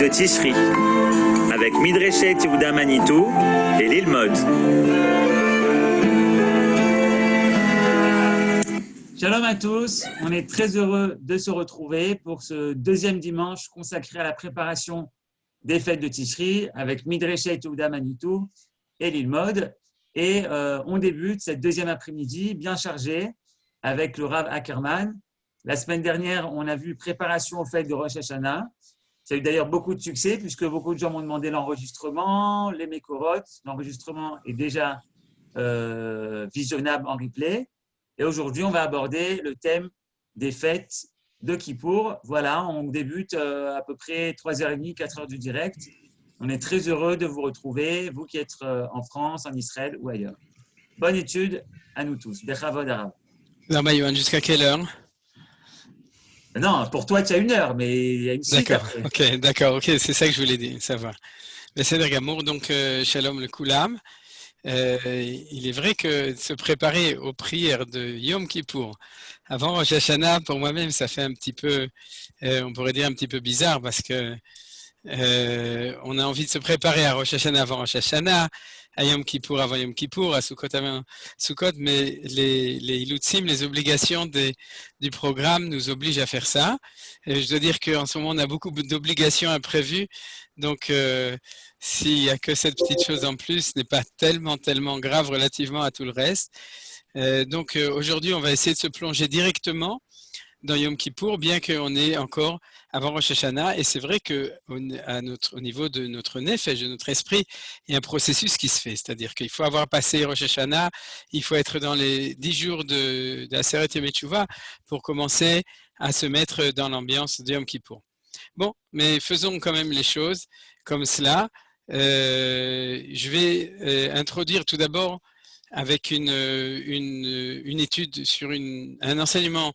Tishri, avec Midreshet Yehuda Manitou et Lilmod. Shalom à tous, on est très heureux de se retrouver pour ce deuxième dimanche consacré à la préparation des fêtes de Tishri avec Midreshet Yehuda Manitou et Lilmod. Et on débute cette deuxième après-midi bien chargée avec le Rav Ackerman. La semaine dernière, on a vu préparation aux fêtes de Rosh Hashanah. Ça a eu d'ailleurs beaucoup de succès puisque beaucoup de gens m'ont demandé l'enregistrement, les Mekorot. L'enregistrement est déjà visionnable en replay. Et aujourd'hui, on va aborder le thème des fêtes de Kippour. Voilà, on débute à peu près 3h30, 4h du direct. On est très heureux de vous retrouver, vous qui êtes en France, en Israël ou ailleurs. Bonne étude à nous tous. Bechavod Arav. Alors, Yohan, jusqu'à quelle heure? Non, pour toi, tu as 1 heure, mais il y a une suite après. D'accord, c'est ça que je voulais dire, savoir. Mais c'est Gamour, donc Shalom le Koulam. Il est vrai que se préparer aux prières de Yom Kippour avant Rosh Hashanah, pour moi-même, ça fait un petit peu, on pourrait dire un petit peu bizarre parce que on a envie de se préparer à Rosh Hashanah avant Rosh Hashanah, à Yom Kippour avant Yom Kippour, à Sukkot avant Sukkot, mais les ilutzim, les obligations du programme nous obligent à faire ça. Et je dois dire qu'en ce moment, on a beaucoup d'obligations imprévues, donc s'il n'y a que cette petite chose en plus, ce n'est pas tellement grave relativement à tout le reste. Donc aujourd'hui, on va essayer de se plonger directement dans Yom Kippour, bien qu'on est encore avant Rosh Hashanah, et c'est vrai qu'au niveau de notre nefesh, de notre esprit, il y a un processus qui se fait, c'est-à-dire qu'il faut avoir passé Rosh Hashanah, il faut être dans les 10 jours de Aseret Yom Teshuvah pour commencer à se mettre dans l'ambiance de Yom Kippour. Bon, mais faisons quand même les choses comme cela. Je vais introduire tout d'abord avec une étude sur un enseignement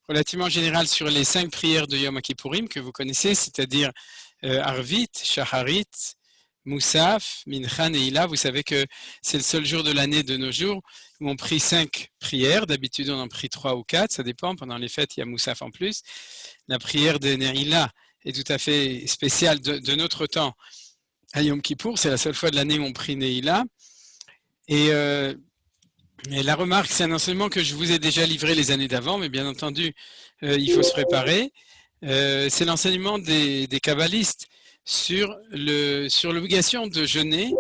relativement général sur les 5 prières de Yom Kippourim que vous connaissez, c'est-à-dire Arvit, Shacharit, Moussaf, Mincha, Neila. Vous savez que c'est le seul jour de l'année de nos jours où on prie 5 prières. D'habitude, on en prie 3 ou 4, ça dépend. Pendant les fêtes, il y a Moussaf en plus. La prière de Neila est tout à fait spéciale de notre temps à Yom Kippour. C'est la seule fois de l'année où on prie Neila. Et la remarque, c'est un enseignement que je vous ai déjà livré les années d'avant, mais bien entendu, il faut se préparer. C'est l'enseignement des kabbalistes sur l'obligation de jeûner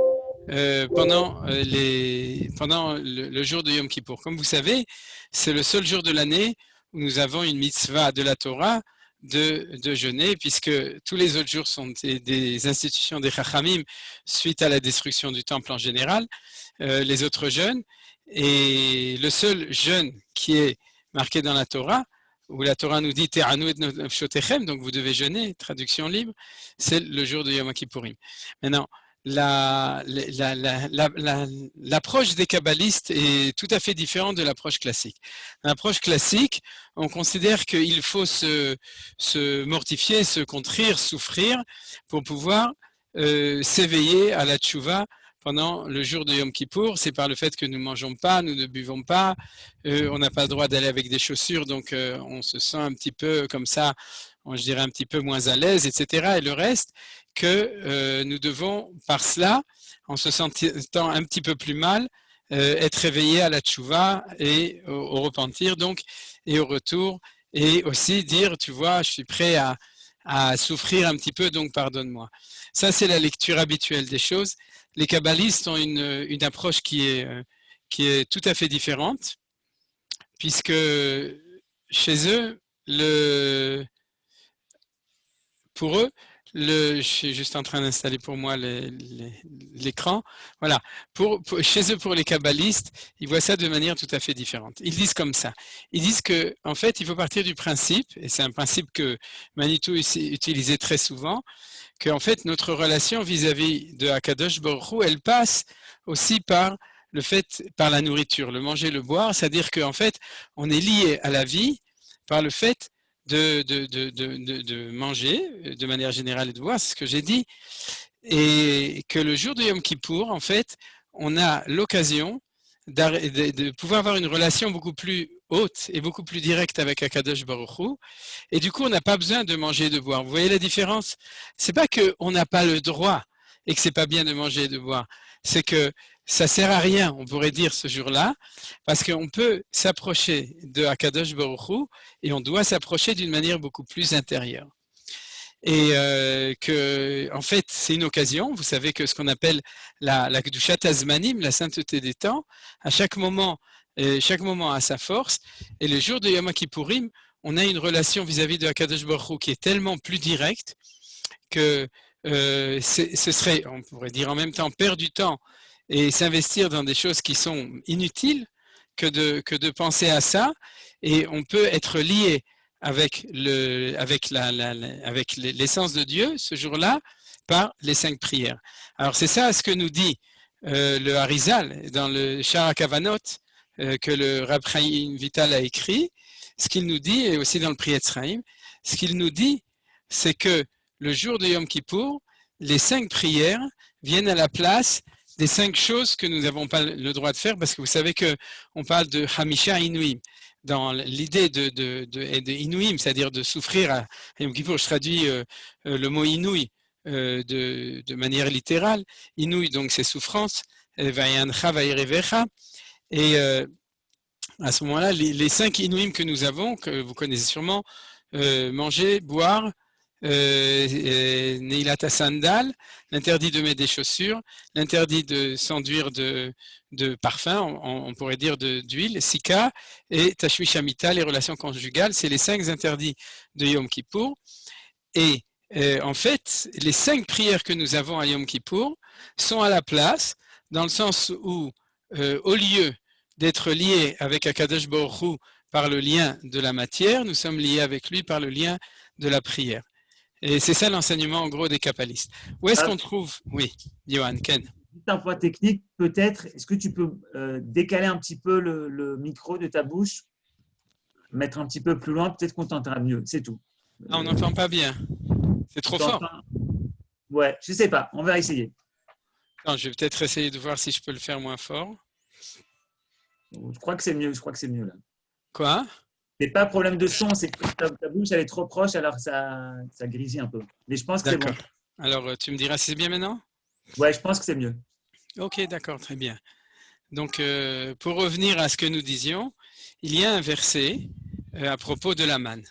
pendant le jour de Yom Kippour. Comme vous savez, c'est le seul jour de l'année où nous avons une mitzvah de la Torah de jeûner, puisque tous les autres jours sont des institutions des Chachamim suite à la destruction du temple en général, les autres jeûnes. Et le seul jeûne qui est marqué dans la Torah, où la Torah nous dit Te'anu et nafshotechem, donc vous devez jeûner, traduction libre, c'est le jour de Yom Kippourim. Maintenant, l'approche des kabbalistes est tout à fait différente de l'approche classique. Dans l'approche classique, on considère qu'il faut se mortifier, se contrir, souffrir pour pouvoir s'éveiller à la tchouva pendant le jour de Yom Kippour. C'est par le fait que nous ne mangeons pas, nous ne buvons pas, on n'a pas le droit d'aller avec des chaussures, donc on se sent un petit peu comme ça, je dirais un petit peu moins à l'aise, etc. Et le reste, que nous devons, par cela, en se sentant un petit peu plus mal, être éveillés à la tchouva et au repentir, donc, et au retour, et aussi dire, tu vois, je suis prêt à souffrir un petit peu, donc pardonne-moi. Ça, c'est la lecture habituelle des choses. Les kabbalistes ont une approche qui est tout à fait différente, puisque chez eux, pour eux, je suis juste en train d'installer pour moi l'écran. Voilà. Chez eux, pour les kabbalistes, ils voient ça de manière tout à fait différente. Ils disent comme ça. Ils disent que, en fait, il faut partir du principe, et c'est un principe que Manitou utilisait très souvent, que en fait notre relation vis-à-vis de Akadosh Baruch Hu, elle passe aussi par la nourriture, le manger, le boire, c'est-à-dire qu'en fait on est lié à la vie par le fait de manger de manière générale et de boire, c'est ce que j'ai dit, et que le jour de Yom Kippour, en fait, on a l'occasion de pouvoir avoir une relation beaucoup plus haute et beaucoup plus directe avec Akadosh Baruch Hu. Et du coup, on n'a pas besoin de manger et de boire. Vous voyez la différence? C'est pas qu'on n'a pas le droit et que c'est pas bien de manger et de boire. C'est que ça sert à rien, on pourrait dire ce jour-là, parce qu'on peut s'approcher de Akadosh Baruch Hu et on doit s'approcher d'une manière beaucoup plus intérieure. Et que, en fait, c'est une occasion. Vous savez que ce qu'on appelle la Kedushat Azmanim, la sainteté des temps, à chaque moment a sa force. Et le jour de Yom Kippourim, on a une relation vis-à-vis de Akadosh Baruch Hu qui est tellement plus directe que ce serait, on pourrait dire en même temps, perdre du temps et s'investir dans des choses qui sont inutiles que de penser à ça. Et on peut être lié avec l'essence de Dieu ce jour-là par les 5 prières. Alors c'est ça ce que nous dit le Harizal dans le Shara Kavanot que le Rab Chaim Vital a écrit. Ce qu'il nous dit, et aussi dans le Priyetz Chaim, ce qu'il nous dit, c'est que le jour de Yom Kippour, les 5 prières viennent à la place des 5 choses que nous n'avons pas le droit de faire, parce que vous savez qu'on parle de Hamisha Inuim. Dans l'idée de Inuim, c'est-à-dire de souffrir à Yom Kippour, je traduis le mot Inouï de manière littérale. Inouï, donc c'est souffrance. Vayancha, Vairevecha. Et à ce moment-là, les 5 Inouïm que nous avons, que vous connaissez sûrement, manger, boire, Neilat Sandal, l'interdit de mettre des chaussures, l'interdit de s'enduire de parfum, on pourrait dire d'huile, Sika, et Tashmish Amita, les relations conjugales, c'est les 5 interdits de Yom Kippour. Et en fait, les 5 prières que nous avons à Yom Kippour sont à la place, dans le sens où, au lieu d'être liés avec Akadosh Baruch Hu par le lien de la matière, nous sommes liés avec lui par le lien de la prière. Et c'est ça l'enseignement en gros des kabbalistes. Où est-ce qu'on trouve? Oui, Johan, Ken. Juste un point technique, peut-être, est-ce que tu peux décaler un petit peu le micro de ta bouche, mettre un petit peu plus loin, peut-être qu'on t'entendra mieux, c'est tout. Ah, on n'entend pas bien. C'est trop fort. Ouais, je sais pas, on va essayer. Non, je vais peut-être essayer de voir si je peux le faire moins fort. Je crois que c'est mieux, là. Quoi? C'est pas problème de son, c'est que ta bouche elle est trop proche, alors ça grésille un peu. Mais je pense que c'est bon. D'accord. Alors, tu me diras si c'est bien maintenant? Ouais, je pense que c'est mieux. Ok, d'accord, très bien. Donc, pour revenir à ce que nous disions, il y a un verset à propos de la manne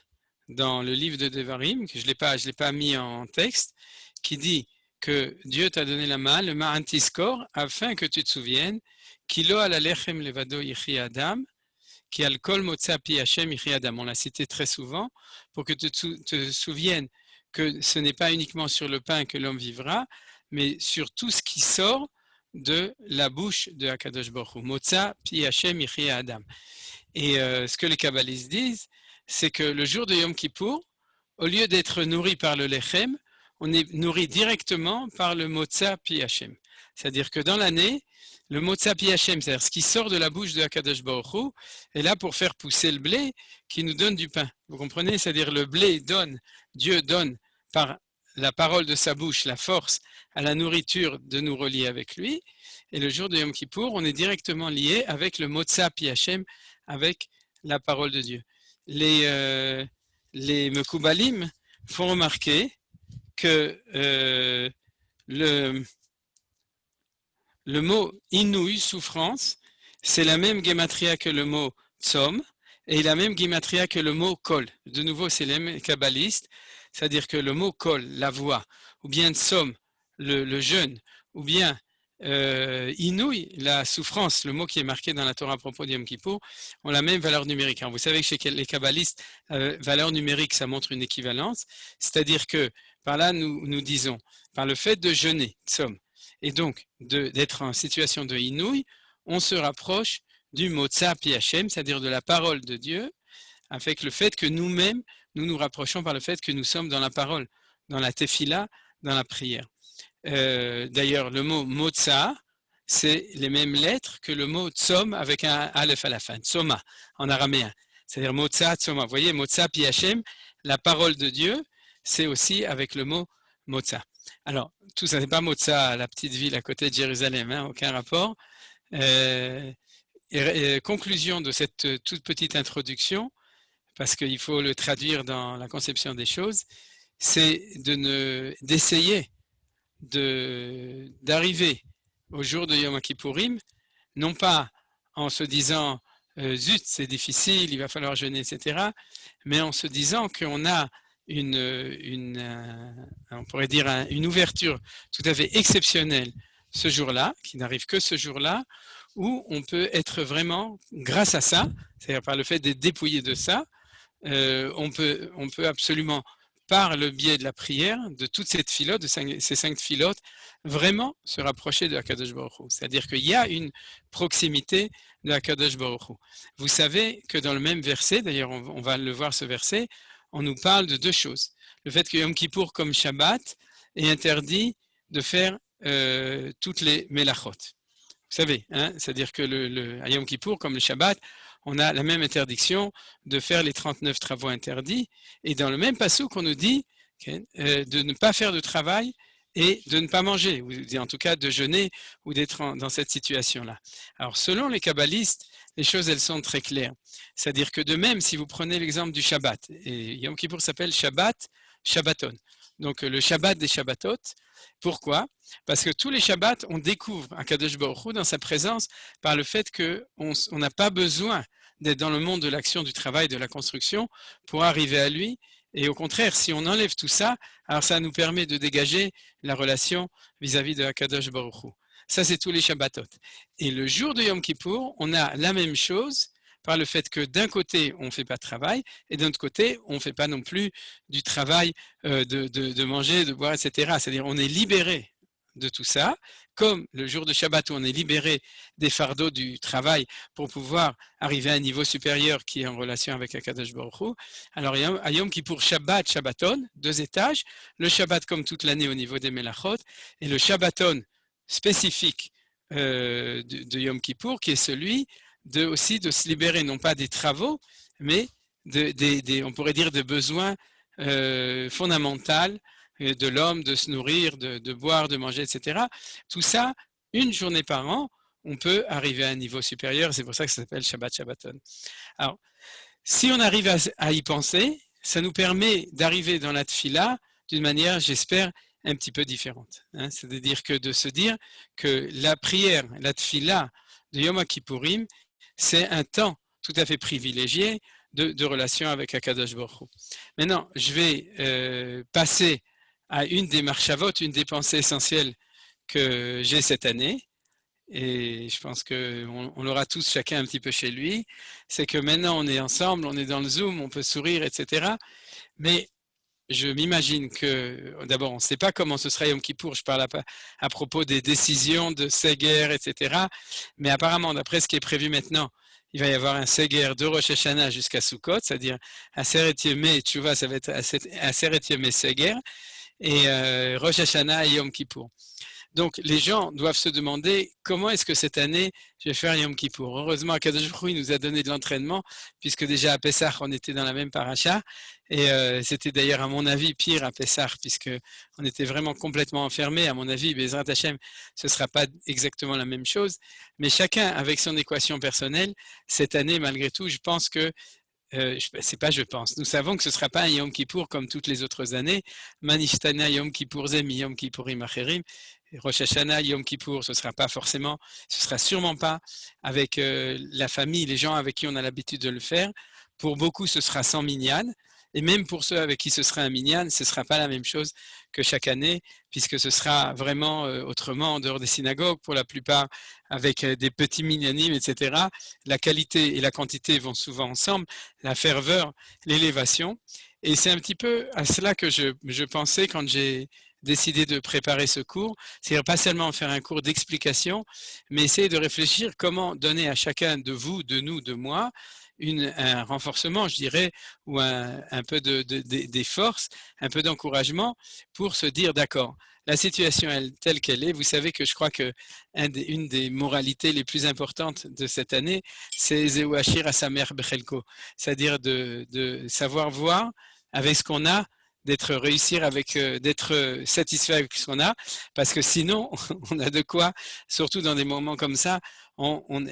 dans le livre de Devarim, que je l'ai pas mis en texte, qui dit que Dieu t'a donné la manne, le ma'an tiskor, afin que tu te souviennes, kilo ala lechem levado yichi adam, qui al kol motza pi Hashem yichi adam. On l'a cité très souvent, pour que tu te souviennes que ce n'est pas uniquement sur le pain que l'homme vivra, mais sur tout ce qui sort de la bouche de Akadosh Baruch Hu. Motza pi Hashem yichi adam. Et ce que les kabbalistes disent, c'est que le jour de Yom Kippour, au lieu d'être nourri par le lechem, on est nourri directement par le motza pi Hashem. C'est-à-dire que dans l'année, le motza pi Hashem, c'est-à-dire ce qui sort de la bouche de Akadosh Baruch Hu, est là pour faire pousser le blé qui nous donne du pain. Vous comprenez? C'est-à-dire le blé donne, Dieu donne par la parole de sa bouche la force à la nourriture de nous relier avec lui. Et le jour de Yom Kippour, on est directement lié avec le motza pi Hashem, avec la parole de Dieu. Les Mekoubalim font remarquer que le mot inouï, souffrance, c'est la même gematria que le mot tzom et la même gematria que le mot kol. De nouveau, c'est les mêmes kabbalistes, c'est-à-dire que le mot kol, la voix, ou bien tzom, le jeûne, ou bien inouï, la souffrance, le mot qui est marqué dans la Torah à propos de Yom Kippour, ont la même valeur numérique. Alors, vous savez que chez les kabbalistes, valeur numérique, ça montre une équivalence, c'est-à-dire que par là, nous disons, par le fait de jeûner, tzom, et donc d'être en situation de inouï, on se rapproche du motza pi Hashem, c'est-à-dire de la parole de Dieu, avec le fait que nous-mêmes, nous nous rapprochons par le fait que nous sommes dans la parole, dans la tefila, dans la prière. D'ailleurs, le mot motza, c'est les mêmes lettres que le mot tzom avec un aleph à la fin, tzoma en araméen. C'est-à-dire motza, tzoma. Vous voyez, motza pi Hashem, la parole de Dieu, c'est aussi avec le mot motza. Alors, tout ça, c'est pas Motza, la petite ville à côté de Jérusalem, hein, aucun rapport. conclusion de cette toute petite introduction, parce qu'il faut le traduire dans la conception des choses, c'est d'essayer d'arriver au jour de Yom Kippourim, non pas en se disant zut, c'est difficile, il va falloir jeûner, etc., mais en se disant qu'on a on pourrait dire une ouverture tout à fait exceptionnelle ce jour-là, qui n'arrive que ce jour-là, où on peut être vraiment, grâce à ça, c'est-à-dire par le fait d'être dépouillé de ça, on peut absolument, par le biais de la prière, de toute cette filote, de ces 5 filotes, vraiment se rapprocher de Akadosh Baruch Hu. C'est-à-dire qu'il y a une proximité de Akadosh Baruch Hu. Vous savez que dans le même verset, d'ailleurs on va le voir ce verset, on nous parle de 2 choses. Le fait que Yom Kippour comme Shabbat est interdit de faire toutes les melachot. Vous savez, hein, c'est-à-dire que à Yom Kippour comme le Shabbat, on a la même interdiction de faire les 39 travaux interdits. Et dans le même passouk, on nous dit de ne pas faire de travail et de ne pas manger, ou en tout cas de jeûner ou d'être dans cette situation-là. Alors, selon les kabbalistes, les choses, elles sont très claires. C'est-à-dire que de même, si vous prenez l'exemple du Shabbat, et Yom Kippour s'appelle Shabbat, Shabbaton. Donc, le Shabbat des Shabbatot. Pourquoi? Parce que tous les Shabbats, on découvre Akadosh Baruch Hu dans sa présence par le fait qu'on n'a pas besoin d'être dans le monde de l'action, du travail, de la construction pour arriver à lui. Et au contraire, si on enlève tout ça, alors ça nous permet de dégager la relation vis-à-vis de Akadosh Baruch Hu. Ça, c'est tous les Shabbatot. Et le jour de Yom Kippour, on a la même chose par le fait que d'un côté, on ne fait pas de travail, et d'un autre côté, on ne fait pas non plus du travail de manger, de boire, etc. C'est-à-dire on est libéré de tout ça, comme le jour de Shabbat où on est libéré des fardeaux du travail pour pouvoir arriver à un niveau supérieur qui est en relation avec Akadosh Baruch Hu. Alors à Yom Kippour, Shabbat, Shabbaton, 2 étages, le Shabbat comme toute l'année au niveau des Melachot, et le Shabbaton spécifique de Yom Kippour qui est celui aussi de se libérer non pas des travaux, mais on pourrait dire de besoins fondamentaux de l'homme, de se nourrir, de boire, de manger, etc. Tout ça, une journée par an, on peut arriver à un niveau supérieur. C'est pour ça que ça s'appelle Shabbat Shabbaton. Alors, si on arrive à y penser, ça nous permet d'arriver dans la tfila d'une manière, j'espère, un petit peu différente. Hein. C'est-à-dire que de se dire que la prière, la tfila de Yom Kippourim, c'est un temps tout à fait privilégié de relation avec Akadosh Baruch Hu. Maintenant, je vais passer à une des marchavot, une des pensées essentielles que j'ai cette année, et je pense qu'on l'aura tous chacun un petit peu chez lui, c'est que maintenant on est ensemble, on est dans le Zoom, on peut sourire, etc. Mais je m'imagine que, d'abord, on ne sait pas comment ce sera Yom Kippour, je parle à propos des décisions de Seger, etc. Mais apparemment, d'après ce qui est prévu maintenant, il va y avoir un Seger de Rosh Hashanah jusqu'à Sukkot, c'est-à-dire Aseret Yemei Teshuvah, ça va être Aseret Yemei Seger, et Rosh Hashanah et Yom Kippour. Donc, les gens doivent se demander comment est-ce que cette année, je vais faire Yom Kippour. Heureusement, Akadosh Baruch Hu nous a donné de l'entraînement, puisque déjà à Pessah, on était dans la même paracha. Et c'était d'ailleurs, à mon avis, pire à Pessah, puisqu'on était vraiment complètement enfermés. À mon avis, Bezrat Hashem, ce ne sera pas exactement la même chose. Mais chacun, avec son équation personnelle, cette année, malgré tout, je pense que je pense. Nous savons que ce ne sera pas un Yom Kippour comme toutes les autres années. Manishtana Yom Kippour Zemi Yom Kippourim Acherim. Rosh Hashanah, Yom Kippour, ce sera sûrement pas avec la famille, les gens avec qui on a l'habitude de le faire. Pour beaucoup, ce sera sans minyan. Et même pour ceux avec qui ce sera un minyan, ce ne sera pas la même chose que chaque année, puisque ce sera vraiment autrement en dehors des synagogues, pour la plupart avec des petits minyanim, etc. La qualité et la quantité vont souvent ensemble, la ferveur, l'élévation. Et c'est un petit peu à cela que je pensais quand j'ai décidé de préparer ce cours, c'est-à-dire pas seulement faire un cours d'explication, mais essayer de réfléchir comment donner à chacun de vous, de nous, de moi, un renforcement, je dirais, ou un peu des forces, un peu d'encouragement pour se dire d'accord, la situation telle qu'elle est. Vous savez que je crois que une des moralités les plus importantes de cette année, c'est Zeu Ashir Asamer Bechelko, c'est-à-dire de savoir voir avec ce qu'on a, d'être satisfait avec ce qu'on a, parce que sinon, on a de quoi, surtout dans des moments comme ça,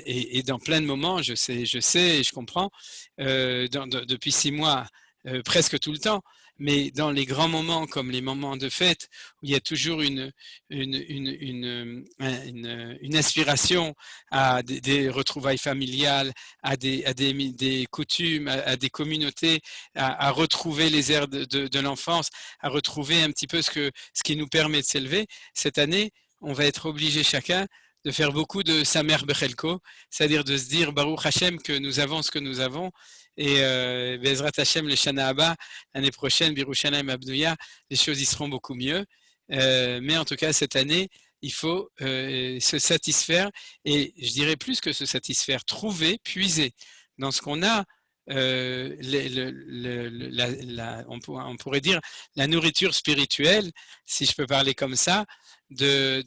et dans plein de moments, je sais, et je comprends, depuis 6 mois, presque tout le temps, mais dans les grands moments comme les moments de fête, où il y a toujours une aspiration à des retrouvailles familiales, à des coutumes, à des communautés, à retrouver les airs de l'enfance, à retrouver un petit peu ce qui nous permet de s'élever. Cette année, on va être obligé chacun de faire beaucoup de Samer Bechelko, c'est-à-dire de se dire Baruch Hashem que nous avons ce que nous avons, et Bezrat Hashem le Shana Abba, l'année prochaine, Birushalayim Abdouya, les choses y seront beaucoup mieux. Mais en tout cas, cette année, il faut se satisfaire, et je dirais plus que se satisfaire, trouver, puiser dans ce qu'on a, on pourrait dire la nourriture spirituelle, si je peux parler comme ça, de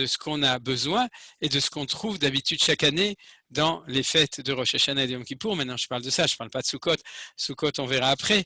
ce qu'on a besoin et de ce qu'on trouve d'habitude chaque année dans les fêtes de Rosh Hashanah et de Yom Kippour. Maintenant, je parle de ça, je ne parle pas de Sukkot. Sukkot, on verra après.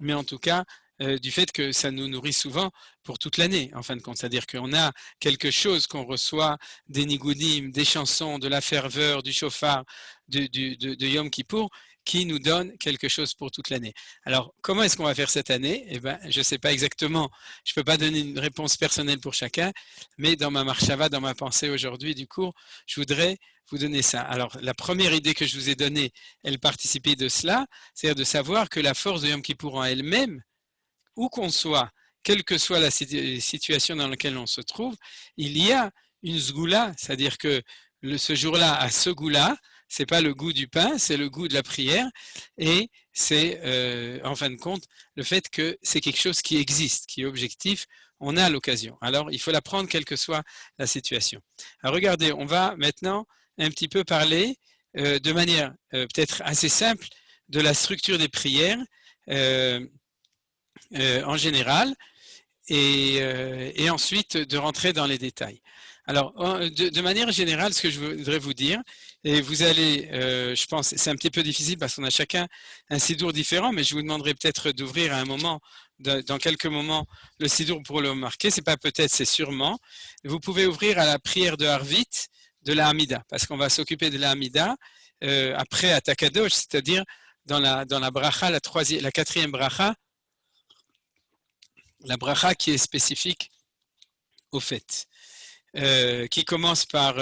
Mais en tout cas, du fait que ça nous nourrit souvent pour toute l'année, en fin de compte. C'est-à-dire qu'on a quelque chose qu'on reçoit, des nigoudim, des chansons, de la ferveur, du chauffard, de Yom Kippour, qui nous donne quelque chose pour toute l'année. Alors, comment est-ce qu'on va faire cette année? Eh ben, je ne sais pas exactement. Je ne peux pas donner une réponse personnelle pour chacun, mais dans ma marchava, dans ma pensée aujourd'hui du cours, je voudrais vous donner ça. Alors, la première idée que je vous ai donnée, elle participait de cela, c'est-à-dire de savoir que la force de Yom Kippour en elle-même, où qu'on soit, quelle que soit la situation dans laquelle on se trouve, il y a une sgoula, c'est-à-dire que ce jour-là a ce goût-là, c'est pas le goût du pain, c'est le goût de la prière, et c'est en fin de compte le fait que c'est quelque chose qui existe, qui est objectif, on a l'occasion. Alors il faut la prendre quelle que soit la situation. Alors regardez, on va maintenant un petit peu parler de manière peut-être assez simple de la structure des prières en général, et ensuite de rentrer dans les détails. Alors, de manière générale, ce que je voudrais vous dire, et vous allez, je pense, c'est un petit peu difficile parce qu'on a chacun un sidour différent, mais je vous demanderai peut-être d'ouvrir à un moment, dans quelques moments, le sidour pour le marquer. C'est pas peut-être, c'est sûrement. Vous pouvez ouvrir à la prière de Harvit de la Hamida, parce qu'on va s'occuper de la Hamida après à Takadosh, c'est-à-dire dans la bracha, la quatrième bracha, la bracha qui est spécifique au fait. Qui commence par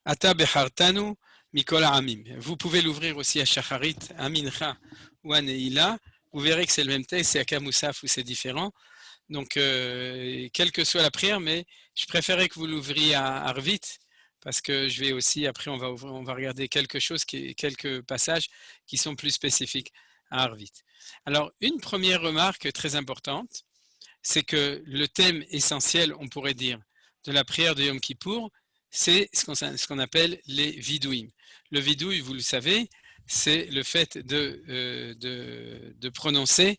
Ata Bechartanu Mikol Amim. Vous pouvez l'ouvrir aussi à Shacharit, à Mincha ou à Neila. Vous verrez que c'est le même texte, c'est à Kamoussaf ou c'est différent. Donc, quelle que soit la prière, mais je préférais que vous l'ouvriez à Arvit parce que je vais aussi, après, on va regarder quelques passages qui sont plus spécifiques à Arvit. Alors, une première remarque très importante, c'est que le thème essentiel, on pourrait dire, de la prière de Yom Kippour, c'est ce qu'on appelle les vidouim. Le vidouille, vous le savez, c'est le fait de prononcer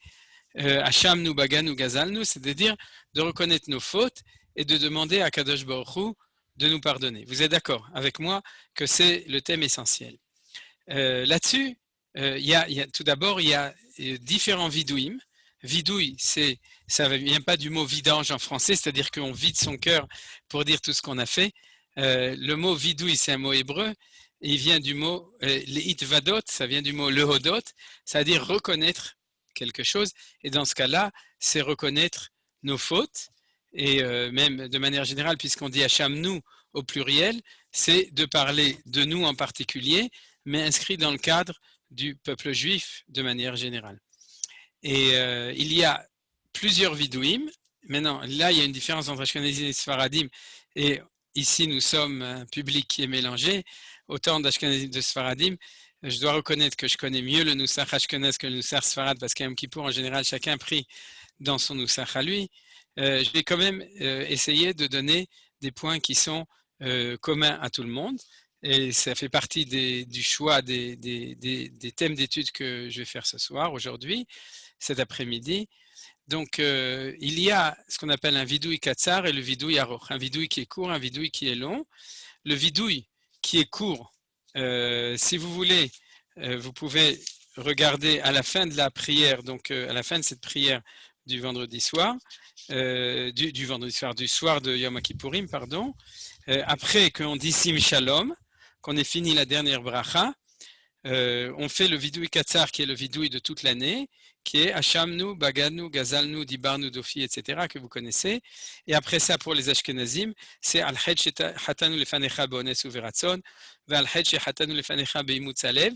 Hacham nu baganu gazalnu, c'est-à-dire de reconnaître nos fautes et de demander à Kadosh Baruch Hu de nous pardonner. Vous êtes d'accord avec moi que c'est le thème essentiel. Là-dessus, tout d'abord, il y a différents vidouim. Vidouille, ça ne vient pas du mot vidange en français, c'est-à-dire qu'on vide son cœur pour dire tout ce qu'on a fait. Le mot vidouille, c'est un mot hébreu, et il vient du mot leitvadot, ça vient du mot lehodot, c'est-à-dire reconnaître quelque chose, et dans ce cas-là, c'est reconnaître nos fautes, et même de manière générale, puisqu'on dit Hacham nous au pluriel, c'est de parler de nous en particulier, mais inscrit dans le cadre du peuple juif de manière générale. Et il y a plusieurs vidouim. Maintenant, là, il y a une différence entre Ashkenazim et Sfaradim. Et ici, nous sommes un public qui est mélangé. Autant d'Ashkenazim de Sfaradim, je dois reconnaître que je connais mieux le Nusach Ashkenaz que le Nusach Sfarad, parce qu'à Yom Kippour, en général, chacun prie dans son Nusach à lui. Je vais quand même essayer de donner des points qui sont communs à tout le monde. Et ça fait partie du choix des thèmes d'études que je vais faire ce soir, aujourd'hui, cet après-midi. Donc, il y a ce qu'on appelle un vidouille katsar et le vidouille aroch. Un vidouille qui est court, un vidouille qui est long. Le vidouille qui est court, si vous voulez, vous pouvez regarder à la fin de la prière, donc à la fin de cette prière du vendredi soir, du vendredi soir, du soir de Yom Kippourim, pardon, après qu'on dit Sim Shalom, qu'on ait fini la dernière bracha, on fait le vidouï katsar qui est le vidouï de toute l'année, qui est Hashamnu, Baganu, Gazalnu, Dibarnu, Dofi, etc., que vous connaissez. Et après ça, pour les Ashkenazim, c'est Al-Hed Hatanu Lefanecha Be'ones Uveratzon, Al-Hed Hatanu Lefanecha Be'imutz Alev,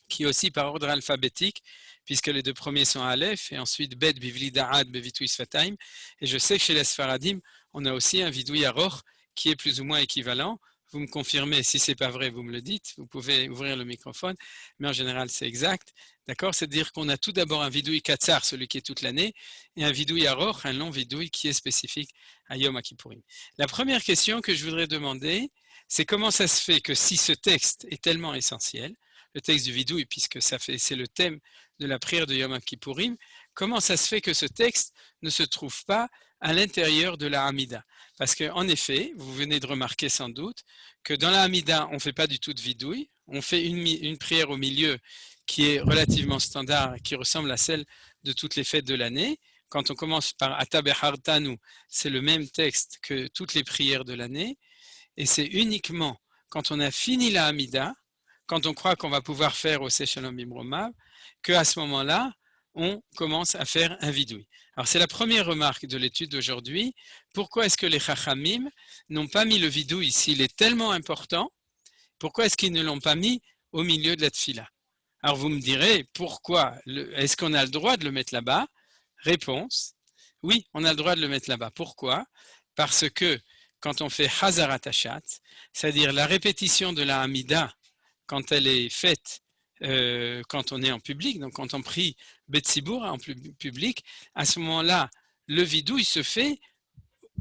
qui est aussi par ordre alphabétique, puisque les deux premiers sont Aleph, et ensuite Bet, Bivli, Da'ad, Bevitui, Sfataim. Et je sais que chez les Sfaradim, on a aussi un vidouï Aroch qui est plus ou moins équivalent. Vous me confirmez, si ce n'est pas vrai, vous me le dites. Vous pouvez ouvrir le microphone, mais en général, c'est exact. D'accord? C'est-à-dire qu'on a tout d'abord un vidouï Katsar, celui qui est toute l'année, et un vidouï Aroch, un long vidouï qui est spécifique à Yom Kippourim. La première question que je voudrais demander, c'est comment ça se fait que si ce texte est tellement essentiel, le texte du vidouï, puisque c'est le thème de la prière de Yom Kippourim, comment ça se fait que ce texte ne se trouve pas à l'intérieur de la Hamida? Parce qu'en effet, vous venez de remarquer sans doute que dans la Hamida, on ne fait pas du tout de vidouï, on fait une prière au milieu qui est relativement standard, qui ressemble à celle de toutes les fêtes de l'année. Quand on commence par Atabechartanu, c'est le même texte que toutes les prières de l'année, et c'est uniquement quand on a fini la Hamida, quand on croit qu'on va pouvoir faire au Shalom Bimromav, qu'à ce moment-là, on commence à faire un vidouï. Alors c'est la première remarque de l'étude d'aujourd'hui. Pourquoi est-ce que les Chachamim n'ont pas mis le vidouï s'il est tellement important? Pourquoi est-ce qu'ils ne l'ont pas mis au milieu de la tfila? Alors vous me direz, pourquoi? Est-ce qu'on a le droit de le mettre là-bas? Réponse, oui, on a le droit de le mettre là-bas. Pourquoi? Parce que quand on fait Hazarat Hashat, c'est-à-dire la répétition de la Hamida, quand elle est faite, quand on est en public, donc quand on prie Betsibour en public, à ce moment-là, le vidouï se fait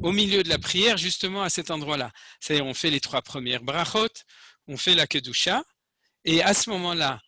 au milieu de la prière, justement à cet endroit-là. C'est-à-dire, on fait les 3 premières brachot, on fait la kedusha, et à ce moment-là,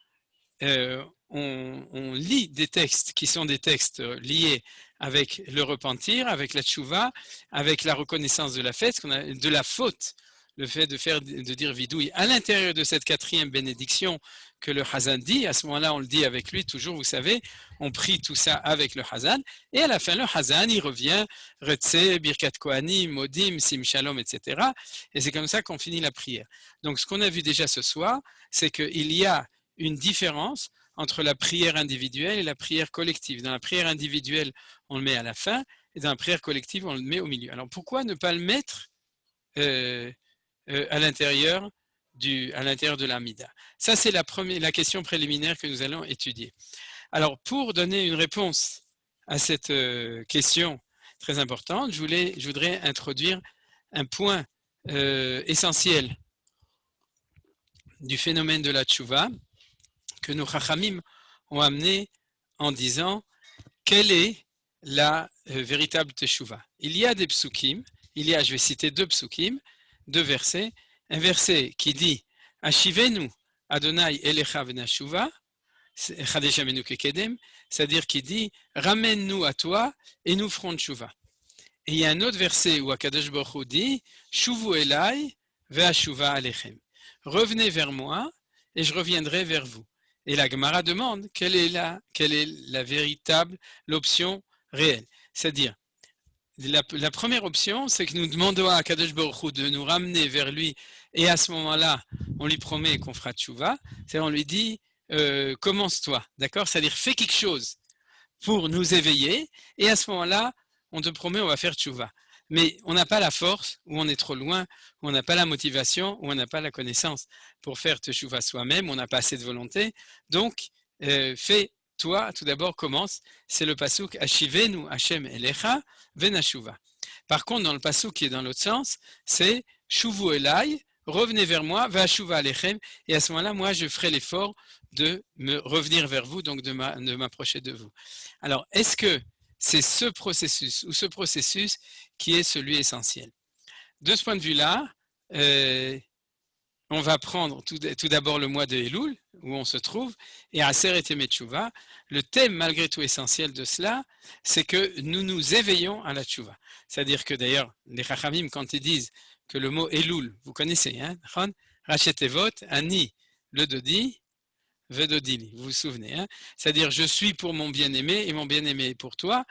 on lit des textes qui sont des textes liés avec le repentir, avec la tchouva, avec la reconnaissance de la fête, de la faute, le fait de dire vidouï à l'intérieur de cette 4e bénédiction que le Hazan dit. À ce moment-là, on le dit avec lui toujours, vous savez, on prie tout ça avec le Hazan, et à la fin, le Hazan, il revient, Retse, Birkat Kohanim, Modim, Sim Shalom, etc. Et c'est comme ça qu'on finit la prière. Donc, ce qu'on a vu déjà ce soir, c'est qu'il y a une différence entre la prière individuelle et la prière collective. Dans la prière individuelle, on le met à la fin, et dans la prière collective, on le met au milieu. Alors, pourquoi ne pas le mettre à l'intérieur de l'Amida? Ça, c'est la question préliminaire que nous allons étudier. Alors, pour donner une réponse à cette question très importante, je voudrais introduire un point essentiel du phénomène de la tchouva que nos chachamim ont amené en disant quelle est la véritable teshuva. Il y a des psukim, je vais citer 2 psukim, 2 versets, un verset qui dit Ashivenu Adonai Elecha Venashuva, c'est-à-dire qui dit ramène-nous à toi et nous ferons tchouva. Et il y a un autre verset où Akadosh Baruch Hu dit Shuvu Elai ve'ashuva alechem, revenez vers moi et je reviendrai vers vous. Et la Gemara demande quelle est la véritable, l'option réelle. C'est-à-dire, la première option, c'est que nous demandons à Kadosh Baruch Hu de nous ramener vers lui, et à ce moment-là, on lui promet qu'on fera tchouva. C'est-à-dire, on lui dit, commence-toi, d'accord? C'est-à-dire, fais quelque chose pour nous éveiller, et à ce moment-là, on te promet, on va faire tchouva. Mais on n'a pas la force, ou on est trop loin, ou on n'a pas la motivation, ou on n'a pas la connaissance pour faire teshuva soi-même, on n'a pas assez de volonté. Donc, fais-toi, tout d'abord, commence. C'est le pasuk Ashivenu Hashem Elecha Venashuva. Par contre, dans le pasuk qui est dans l'autre sens, c'est Shuvu Elai, revenez vers moi, Vashuva Alechem, et à ce moment-là, moi, je ferai l'effort de me revenir vers vous, donc de m'approcher de vous. Alors, est-ce que c'est ce processus qui est celui essentiel? De ce point de vue-là, on va prendre tout d'abord le mois de Elul, où on se trouve, et à Aseret Yemei Teshuvah, le thème malgré tout essentiel de cela, c'est que nous nous éveillons à la Teshuvah. C'est-à-dire que d'ailleurs, les Chachamim, quand ils disent que le mot Elul, vous connaissez, hein, Rachet Evot, Ani, le Dodi, vedodili. Vous vous souvenez, hein? C'est-à-dire, je suis pour mon bien-aimé et mon bien-aimé est pour toi.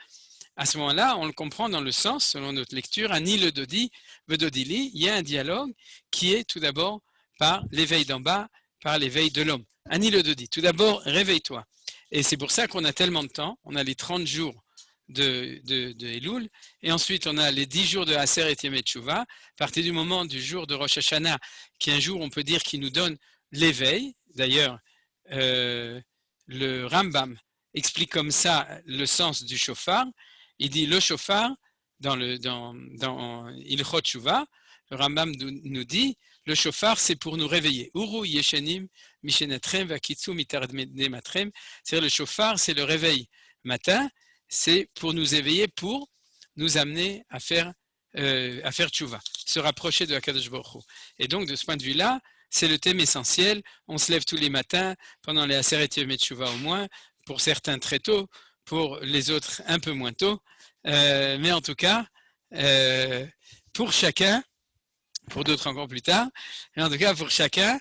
À ce moment-là, on le comprend dans le sens, selon notre lecture, Ani le dodi, vedodili, il y a un dialogue qui est tout d'abord par l'éveil d'en bas, par l'éveil de l'homme. Ani le dodi, tout d'abord, réveille-toi. Et c'est pour ça qu'on a tellement de temps, on a les 30 jours de Elul, et ensuite on a les 10 jours de Aser et Yom Teshuvah, à partir du moment du jour de Rosh Hashanah, qui est un jour, on peut dire, qui nous donne l'éveil. D'ailleurs, le Rambam explique comme ça le sens du shofar. Il dit le shofar, dans Ilchot Teshuvah, le Rambam nous dit, le shofar c'est pour nous réveiller. Uru yeshenim mishenatrem vakitsu mitardematrem. C'est-à-dire le shofar, c'est le réveil matin, c'est pour nous éveiller, pour nous amener à faire teshuvah, se rapprocher de Hakadosh Baruch Hu. Et donc de ce point de vue-là, c'est le thème essentiel. On se lève tous les matins pendant les Aseret Yom Teshuvah au moins, pour certains très tôt, pour les autres un peu moins tôt. Mais en tout cas, pour chacun, pour d'autres encore plus tard, mais en tout cas pour chacun,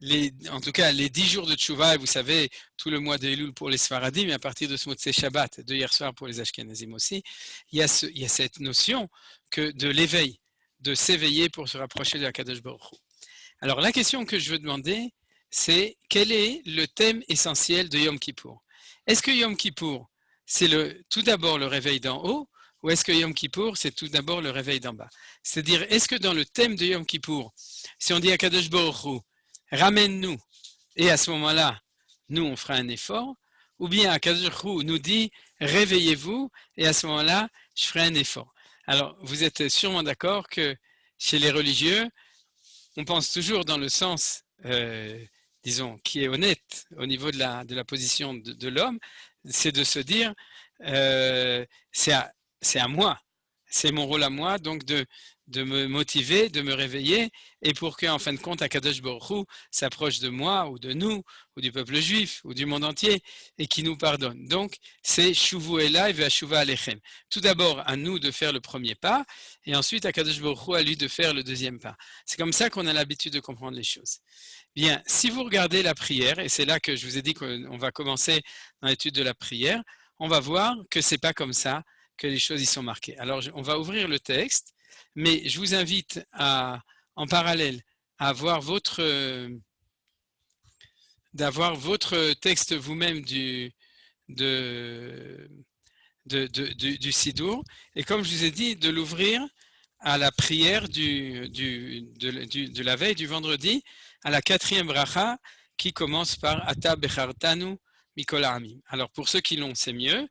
les 10 jours de Teshuvah, vous savez, tout le mois de Elul pour les Sfaradim, et à partir de ce Motzei Shabbat, de hier soir pour les Ashkenazim aussi, il y a cette notion que de l'éveil, de s'éveiller pour se rapprocher de Hakadosh Baruch Hu. Alors la question que je veux demander, c'est quel est le thème essentiel de Yom Kippour? Est-ce que Yom Kippour, c'est tout d'abord le réveil d'en haut, ou est-ce que Yom Kippour, c'est tout d'abord le réveil d'en bas? C'est-à-dire, est-ce que dans le thème de Yom Kippour, si on dit à Kadosh Baruch Hu, ramène-nous, et à ce moment-là, nous, on fera un effort, ou bien Kadosh Baruch Hu nous dit, réveillez-vous, et à ce moment-là, je ferai un effort. Alors, vous êtes sûrement d'accord que chez les religieux, on pense toujours dans le sens, disons, qui est honnête au niveau de la position de l'homme, c'est de se dire, c'est à moi, c'est mon rôle à moi, donc de me motiver, de me réveiller, et pour qu'en fin de compte, Hakadosh Baruch Hu s'approche de moi, ou de nous, ou du peuple juif, ou du monde entier, et qui nous pardonne. Donc, c'est Shuvu Elai ve'ashuva alechem. Tout d'abord, à nous de faire le premier pas, et ensuite, Hakadosh Baruch Hu à lui de faire le deuxième pas. C'est comme ça qu'on a l'habitude de comprendre les choses. Bien, si vous regardez la prière, et c'est là que je vous ai dit qu'on va commencer dans l'étude de la prière, on va voir que c'est pas comme ça que les choses y sont marquées. Alors, on va ouvrir le texte, mais je vous invite en parallèle à d'avoir votre texte vous-même du Sidour, et comme je vous ai dit, de l'ouvrir à la prière de la veille du vendredi, à la 4e bracha, qui commence par Ata bechartanu mikol ha'amim. Alors, pour ceux qui l'ont, c'est mieux.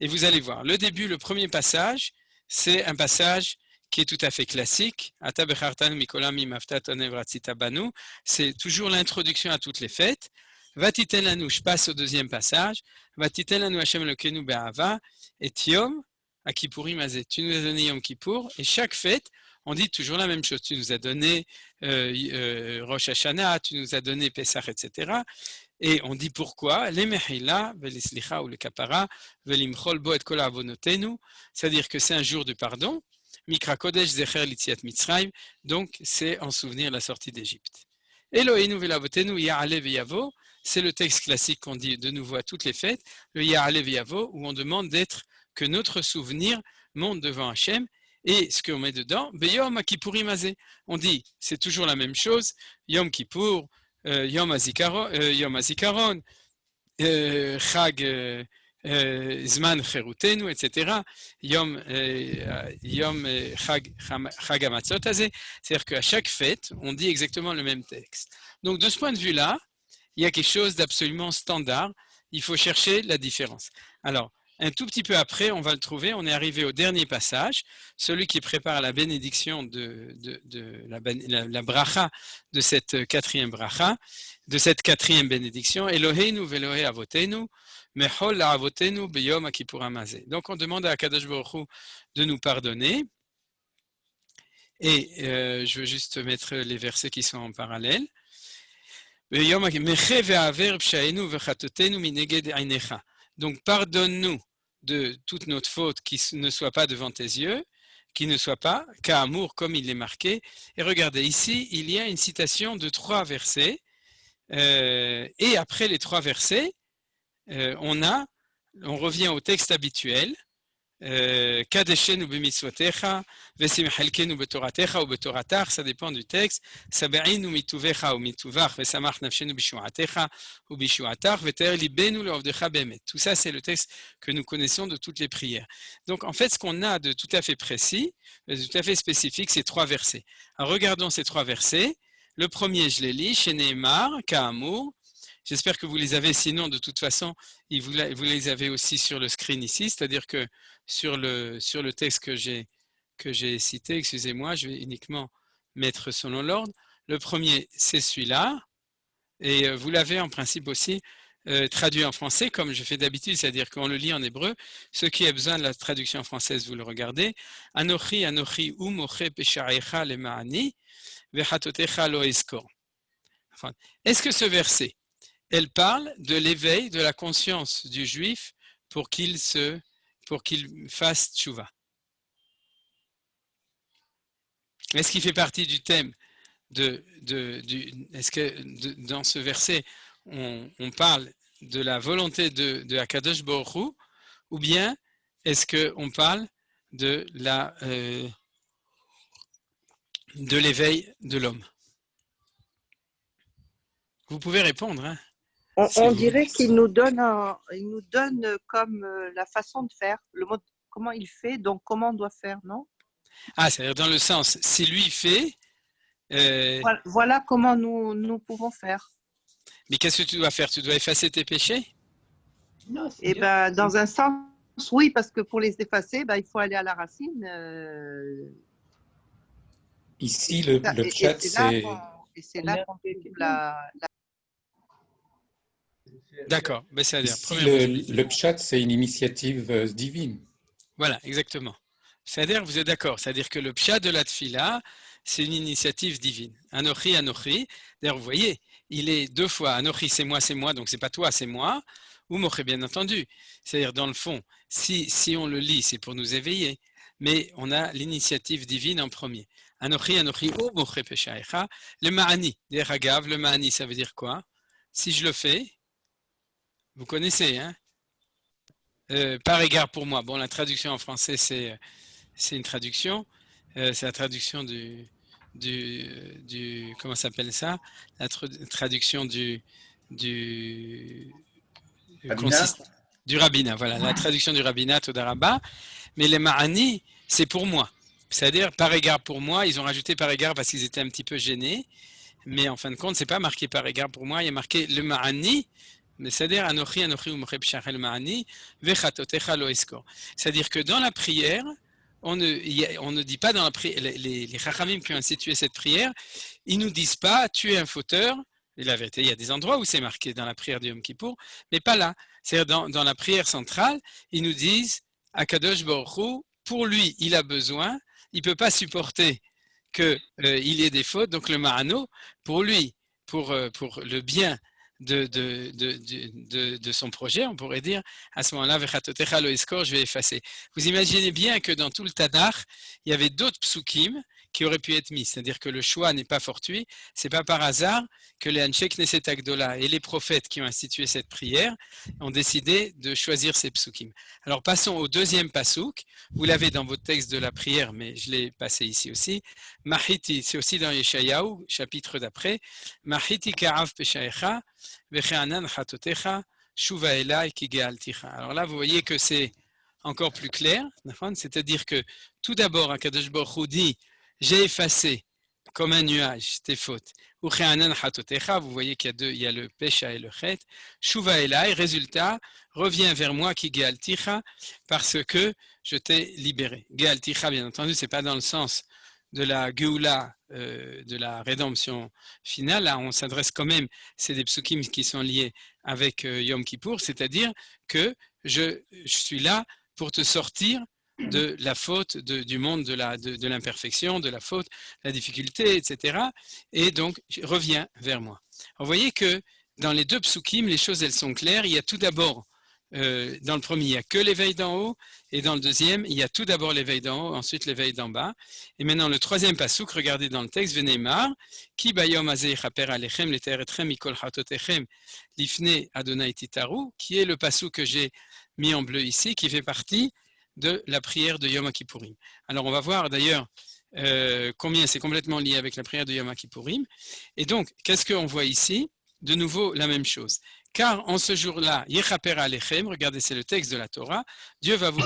Et vous allez voir, le début, le premier passage, c'est un passage qui est tout à fait classique. Ata bechartanu mikol ha'amim aftat onev ratzita banu. C'est toujours l'introduction à toutes les fêtes. Vatiten lanu, je passe au deuxième passage. Vatiten lanu Hashem Elokeinu be'ahava et Yom Kippurim hazeh. Tu nous as donné Yom Kippour, et chaque fête, on dit toujours la même chose. Tu nous as donné Rosh Hashanah, tu nous as donné Pesach, etc. Et on dit pourquoi? Les mehila, velislicha ou le kapara, velimchol bo et kol avonotenu. C'est-à-dire que c'est un jour de pardon. Mikra kodesh zecher litziat mitzrayim. Donc, c'est en souvenir de la sortie d'Égypte. Eloheinu velavotenu ya'ale veyavo. C'est le texte classique qu'on dit de nouveau à toutes les fêtes. Le ya'ale veyavo, où on demande que notre souvenir monte devant Hachem. Et ce qu'on met dedans, Yom Kippurim hazeh. On dit, c'est toujours la même chose, Yom Kippour, Yom HaZikaron, Chag Zman Cherutenu, etc. Yom Chag HaMatzot hazeh. C'est-à-dire qu'à chaque fête, on dit exactement le même texte. Donc de ce point de vue-là, il y a quelque chose d'absolument standard. Il faut chercher la différence. Alors, un tout petit peu après, on va le trouver, on est arrivé au dernier passage, celui qui prépare la bénédiction de la bracha de cette 4e bracha, de cette 4e bénédiction. Eloheinu ve'Elohe avotenu, mechol la'avotenu beyom kippurim hazeh. Donc on demande à Hakadosh Baruch Hu de nous pardonner. Et je veux juste mettre les versets qui sont en parallèle. Donc, pardonne-nous de toute notre faute qui ne soit pas devant tes yeux, qui ne soit pas, qu'amour comme il est marqué. Et regardez, ici, il y a une citation de 3 versets Et après les 3 versets, on revient au texte habituel. Kadeshenu b'mitzvotecha, vesimchalkenu b'toratecha ou b'toratach, ça dépend du texte. Sabe'inu mituvecha ou mituvach, vesamach nafshenu b'shuatecha ou b'shuatach, veter libenu le'ovdecha be'emet. Tout ça, c'est le texte que nous connaissons de toutes les prières. Donc, en fait, ce qu'on a de tout à fait précis, de tout à fait spécifique, c'est 3 versets. Alors, regardons ces 3 versets. Le premier, je les lis, chez Nehemar, Ka'amur. J'espère que vous les avez, sinon, de toute façon, vous les avez aussi sur le screen ici, c'est-à-dire que sur le texte que j'ai cité, excusez-moi, je vais uniquement mettre selon l'ordre. Le premier, c'est celui-là, et vous l'avez en principe aussi traduit en français, comme je fais d'habitude, c'est-à-dire qu'on le lit en hébreu. Ceux qui ont besoin de la traduction française, vous le regardez. Anochi, Anochi, Umoche, Peshaecha, le Ma'ani, Vechatotecha, lo eskor. Enfin, est-ce que ce verset, elle parle de l'éveil de la conscience du juif pour qu'il fasse tchouva? Est-ce qu'il fait partie du thème est-ce que dans ce verset on parle de la volonté de Akadosh Baruch Hu, ou bien est-ce qu'on parle de l'éveil de l'homme? Vous pouvez répondre, hein, on dirait qu'il nous donne comme la façon de faire, le mode, comment il fait, donc comment on doit faire, non? Ah, c'est-à-dire dans le sens, si lui fait... Voilà comment nous pouvons faire. Mais qu'est-ce que tu dois faire? Tu dois effacer tes péchés? Eh ben, dans un sens, oui, parce que pour les effacer, il faut aller à la racine. Ici, le pshat, c'est... Et c'est là qu'on fait la... D'accord, c'est-à-dire... Le pshat, c'est une initiative divine. Voilà, exactement. C'est-à-dire, vous êtes d'accord, c'est-à-dire que le pshat de la tfila, c'est une initiative divine. Anochi, Anochi. D'ailleurs, vous voyez, il est 2 fois. Anochi, c'est moi, donc c'est pas toi, c'est moi. Ou moché, bien entendu. C'est-à-dire, dans le fond, si on le lit, c'est pour nous éveiller. Mais on a l'initiative divine en premier. Anochi, Anochi, ou moché peshaecha. Le ma'ani, deragav, le ma'ani, ça veut dire quoi? Si je le fais, vous connaissez, hein? Par égard pour moi. Bon, la traduction en français, c'est une traduction. C'est la traduction du comment s'appelle ça? La traduction du rabbinat, voilà, la traduction du rabbinat au Daraba. Mais les ma'ani, c'est pour moi. C'est-à-dire, par égard pour moi, ils ont rajouté par égard parce qu'ils étaient un petit peu gênés. Mais en fin de compte, c'est pas marqué par égard pour moi, il y a marqué le ma'ani, c'est-à-dire Anochi, Anochi, Umoche Peshaecha le ma'ani, Vechatotecha lo eskor. C'est-à-dire que dans la prière, on ne dit pas dans la prière, les chachamim qui ont institué cette prière, ils nous disent pas tu es un fauteur. Et la vérité, il y a des endroits où c'est marqué dans la prière du Yom Kippour, mais pas là. C'est-à-dire dans la prière centrale, ils nous disent Akadosh Baruch Hu, pour lui, il a besoin, il peut pas supporter qu'il y ait des fautes, donc le ma'ano, pour lui, pour le bien de son projet, on pourrait dire, à ce moment-là, Vechatotecha lo eskor, je vais effacer. Vous imaginez bien que dans tout le Tanakh, il y avait d'autres psukim qui auraient pu être mis, c'est-à-dire que le choix n'est pas fortuit, c'est pas par hasard que les Anshe Knesset Agdola et les prophètes qui ont institué cette prière ont décidé de choisir ces psukim. Alors passons au deuxième pasouk, vous l'avez dans votre texte de la prière, mais je l'ai passé ici aussi. Mahiti, c'est aussi dans Yeshayahu, chapitre d'après, Mahiti ka'av peshaecha, veche'anan chatotecha, shuva elai ki ge'alticha. Alors là, vous voyez que c'est encore plus clair, c'est-à-dire que tout d'abord, Akadosh Baruch Hu dit j'ai effacé comme un nuage tes fautes. Vous voyez qu'il y a le pécha et le chet. Shuva elai, résultat, reviens vers moi qui ge'alticha, parce que je t'ai libéré. Ge'alticha, bien entendu, c'est pas dans le sens de la geoula, de la rédemption finale. Là, on s'adresse quand même, c'est des psukim qui sont liés avec Yom Kippour, c'est-à-dire que je suis là pour te sortir de la faute, du monde de l'imperfection, de la faute, la difficulté, etc. Et donc, reviens vers moi. Vous voyez que dans les deux psukim, les choses, elles sont claires. Il y a tout d'abord dans le premier, il n'y a que l'éveil d'en haut, et dans le deuxième, il y a tout d'abord l'éveil d'en haut, ensuite l'éveil d'en bas. Et maintenant, le troisième passouk, regardez dans le texte, Veneimar, Ki bayom hazeh yichaper alechem leter etchem mikol chatotechem lifne Adonai titaru, qui est le passouk que j'ai mis en bleu ici, qui fait partie de la prière de Yom Kippourim. Alors, on va voir d'ailleurs combien c'est complètement lié avec la prière de Yom Kippourim. Et donc, qu'est-ce qu'on voit ici? De nouveau, la même chose. Car en ce jour-là, Yechaper Alechem, regardez, c'est le texte de la Torah, Dieu va vous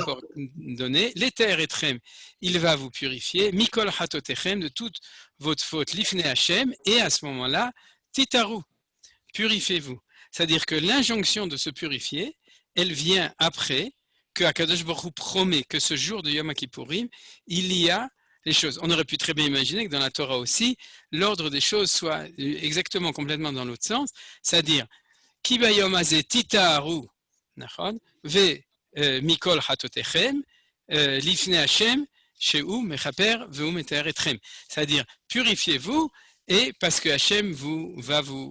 donner, l'Éter Etrem, il va vous purifier, Mikol Hatotechem, de toute votre faute, Lifne Hashem, et à ce moment-là, Titaru, purifiez-vous. C'est-à-dire que l'injonction de se purifier, elle vient après que Akadosh Baruch Hu promet que ce jour de Yom Kippourim, il y a les choses. On aurait pu très bien imaginer que dans la Torah aussi, l'ordre des choses soit exactement complètement dans l'autre sens, c'est-à-dire Ki bayom hazeh titaru, ve mikol hatotechem, lifne Hashem, shehu mechaper vehu meter etrem. C'est-à-dire, purifiez-vous, et parce que Hashem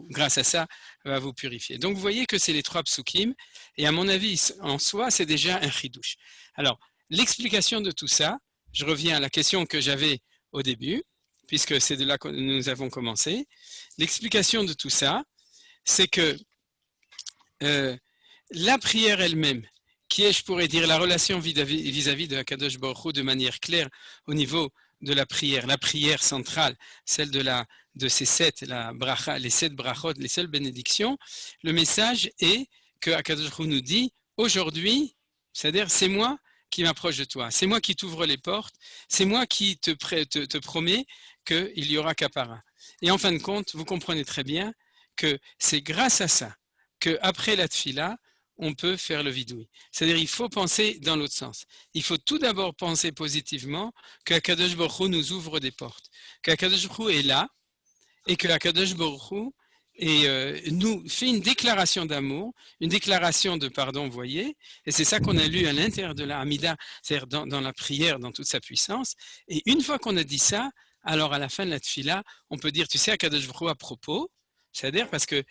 grâce à ça, va vous purifier. Donc, vous voyez que c'est les trois psukim, et à mon avis, en soi, c'est déjà un chidouche. Alors, l'explication de tout ça, je reviens à la question que j'avais au début, puisque c'est de là que nous avons commencé. L'explication de tout ça, c'est que la prière elle-même, qui est, je pourrais dire, la relation vis-à-vis de Akadosh Baruch Hu de manière claire au niveau de la prière centrale, celle de ces sept, les sept brachot, les sept bénédictions, le message est que Akadosh Baruch Hu nous dit, aujourd'hui, c'est-à-dire c'est moi qui m'approche de toi, c'est moi qui t'ouvre les portes, c'est moi qui te promets qu'il y aura kapara. Et en fin de compte, vous comprenez très bien que c'est grâce à ça qu'après la tfila, on peut faire le vidouille. C'est-à-dire il faut penser dans l'autre sens. Il faut tout d'abord penser positivement qu'Akadosh Baruch Hu nous ouvre des portes, qu'Akadosh Baruch Hu est là et qu'Akadosh Baruch Hu nous fait une déclaration d'amour, une déclaration de pardon, vous voyez, et c'est ça qu'on a lu à l'intérieur de la Hamida, c'est-à-dire dans la prière, dans toute sa puissance. Et une fois qu'on a dit ça, alors à la fin de la tfila, on peut dire, tu sais, Akadosh Baruch Hu à propos, c'est-à-dire parce que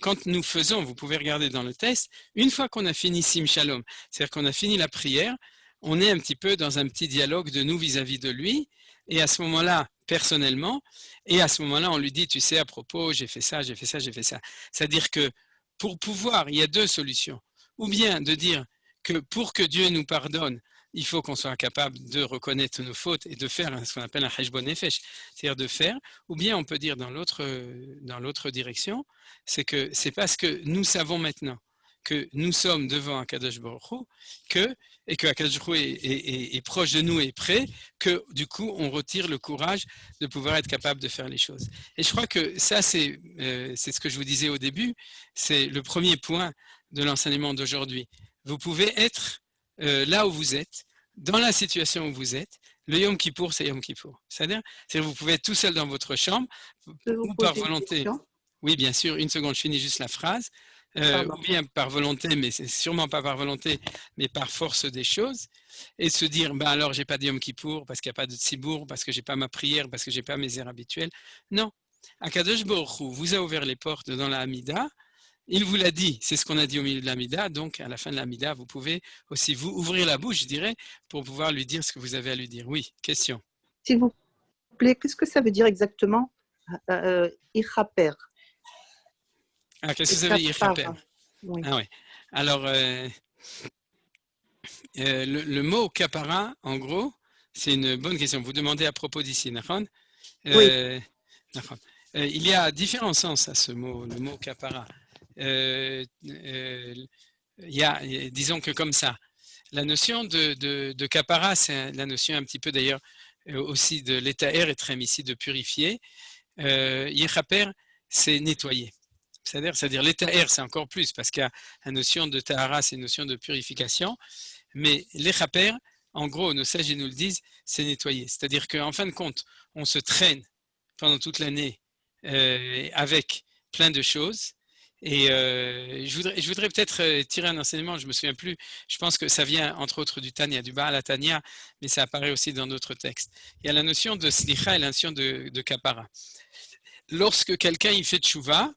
quand nous faisons, vous pouvez regarder dans le texte, une fois qu'on a fini Sim Shalom, c'est-à-dire qu'on a fini la prière, on est un petit peu dans un petit dialogue de nous vis-à-vis de lui, et à ce moment-là, personnellement, et à ce moment-là, on lui dit, tu sais, à propos, j'ai fait ça, j'ai fait ça, j'ai fait ça. C'est-à-dire que pour pouvoir, il y a deux solutions. Ou bien de dire que pour que Dieu nous pardonne, il faut qu'on soit capable de reconnaître nos fautes et de faire ce qu'on appelle un cheshbon nefesh, c'est-à-dire de faire, ou bien on peut dire dans l'autre direction, c'est que c'est parce que nous savons maintenant que nous sommes devant Akadosh Baruch Hu, et que Akadosh Baruch Hu est proche de nous et prêt, que du coup on retire le courage de pouvoir être capable de faire les choses. Et je crois que ça c'est ce que je vous disais au début, c'est le premier point de l'enseignement d'aujourd'hui. Vous pouvez être là où vous êtes, dans la situation où vous êtes. Le Yom Kippour, c'est Yom Kippour. C'est-à-dire que vous pouvez être tout seul dans votre chambre, ou par volonté. Oui, bien sûr, une seconde, je finis juste la phrase. Ou bien par volonté, mais c'est sûrement pas par volonté, mais par force des choses, et se dire, ben alors j'ai pas de Yom Kippour, parce qu'il n'y a pas de Tzibour, parce que j'ai pas ma prière, parce que j'ai pas mes airs habituels. Non. Akadosh Baruch Hu vous a ouvert les portes dans la Hamida. Il vous l'a dit, c'est ce qu'on a dit au milieu de l'Amida, donc à la fin de l'Amida, vous pouvez aussi vous ouvrir la bouche, je dirais, pour pouvoir lui dire ce que vous avez à lui dire. Oui, question. S'il vous plaît, qu'est-ce que ça veut dire exactement Ichaper? Qu'est-ce que vous avez Ichaper? Oui. Ah ouais. Alors, le mot kapara, en gros, c'est une bonne question. Vous demandez à propos d'ici, d'accord? Oui. Il y a différents sens à ce mot, le mot kapara. Disons que comme ça, la notion de kapara, c'est la notion un petit peu d'ailleurs aussi de l'étaer et très ici de purifier. Yechaper, c'est nettoyer. C'est-à-dire l'étaer, c'est encore plus parce qu'il y a la notion de tahara, c'est une notion de purification. Mais l'échaper, en gros, nos sages nous le disent, c'est nettoyer. C'est-à-dire qu'en fin de compte, on se traîne pendant toute l'année avec plein de choses. Et je voudrais peut-être tirer un enseignement, je ne me souviens plus, je pense que ça vient entre autres du Tanya, du Baal HaTanya, mais ça apparaît aussi dans d'autres textes. Il y a la notion de slicha et la notion de kapara. Lorsque quelqu'un il fait tchouva,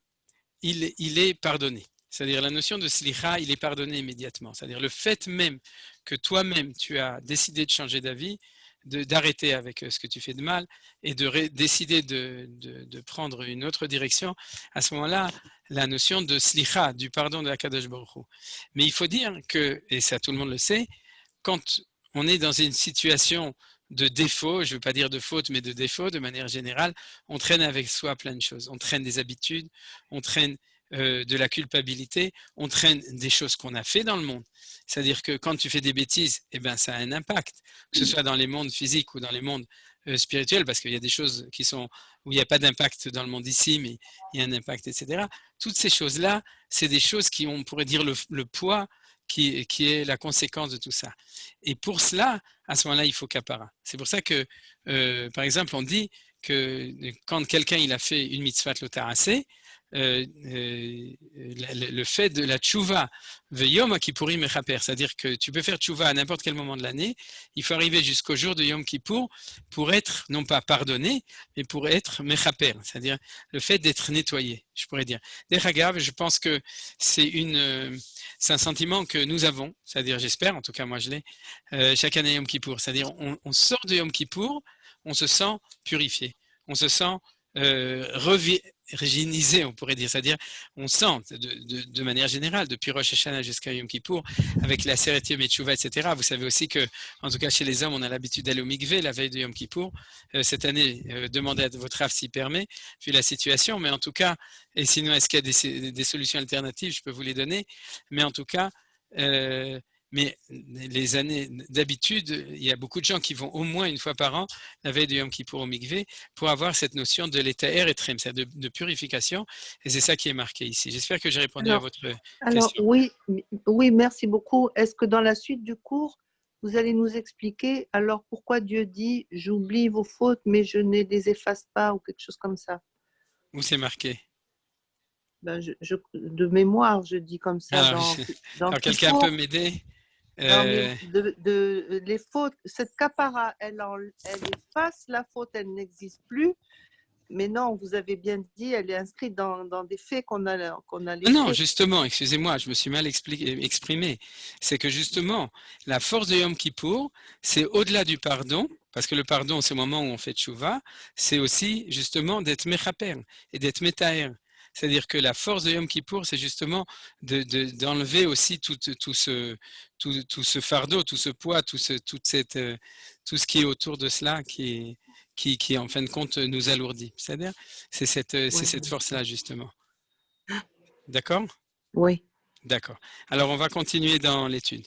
il est pardonné. C'est-à-dire la notion de slicha, il est pardonné immédiatement. C'est-à-dire le fait même que toi-même, tu as décidé de changer d'avis, d'arrêter avec ce que tu fais de mal et de décider de prendre une autre direction, à ce moment-là, la notion de slicha, du pardon de Akadosh Baruch Hu. Mais il faut dire que, et ça tout le monde le sait, quand on est dans une situation de défaut, je ne veux pas dire de faute, mais de défaut, de manière générale, on traîne avec soi plein de choses. On traîne des habitudes, on traîne de la culpabilité, on traîne des choses qu'on a fait dans le monde. C'est-à-dire que quand tu fais des bêtises, eh ben, ça a un impact, que ce soit dans les mondes physiques ou dans les mondes spirituels, parce qu'il y a des choses qui sont où il n'y a pas d'impact dans le monde ici, mais il y a un impact, etc. Toutes ces choses-là, c'est des choses qui ont, on pourrait dire, le poids qui est la conséquence de tout ça. Et pour cela, à ce moment-là, il faut kapara. C'est pour ça que, par exemple, on dit que quand quelqu'un il a fait une mitzvah lotarasé, le fait de la tchouva Yom Kippourim mechaper, c'est-à-dire que tu peux faire tchouva à n'importe quel moment de l'année, il faut arriver jusqu'au jour de Yom Kippour pour être, non pas pardonné, mais pour être mechaper, c'est-à-dire le fait d'être nettoyé, je pourrais dire. Deragav, je pense que c'est un sentiment que nous avons, c'est-à-dire j'espère, en tout cas moi je l'ai, chaque année Yom Kippour, c'est-à-dire on sort de Yom Kippour, on se sent purifié, on se sent régénisé, on pourrait dire, c'est-à-dire on sent de manière générale, depuis Rosh Hashanah jusqu'à Yom Kippour, avec la Seret Yom Teshuvah, etc. Vous savez aussi que, en tout cas chez les hommes, on a l'habitude d'aller au mikvé la veille de Yom Kippour. Cette année, demandez à votre Rav s'y permet, vu la situation, mais en tout cas, et sinon, est-ce qu'il y a des solutions alternatives, je peux vous les donner, mais en tout cas, mais les années d'habitude, il y a beaucoup de gens qui vont au moins une fois par an, la veille de Yom Kippour au mikvé, pour avoir cette notion de l'état et trem, c'est-à-dire de purification, et c'est ça qui est marqué ici. J'espère que j'ai répondu à votre question. Oui, merci beaucoup. Est-ce que dans la suite du cours, vous allez nous expliquer alors pourquoi Dieu dit « j'oublie vos fautes, mais je ne les efface pas » ou quelque chose comme ça? Où c'est marqué? Ben, de mémoire, je dis comme ça. Alors quelqu'un peut m'aider? Non, mais les fautes, cette capara, elle efface la faute, elle n'existe plus. Mais non, vous avez bien dit, elle est inscrite dans des faits qu'on a laissés. Non, justement, excusez-moi, je me suis mal exprimé. C'est que justement, la force de Yom Kippour, c'est au-delà du pardon, parce que le pardon, c'est le moment où on fait tchouva, c'est aussi justement d'être mechaper et d'être metaher. C'est-à-dire que la force de Yom Kippour, c'est justement d'enlever aussi tout ce fardeau, tout ce poids, tout ce qui est autour de cela qui en fin de compte nous alourdit. C'est-à-dire, c'est cette force-là justement. D'accord? Oui. D'accord. Alors, on va continuer dans l'étude.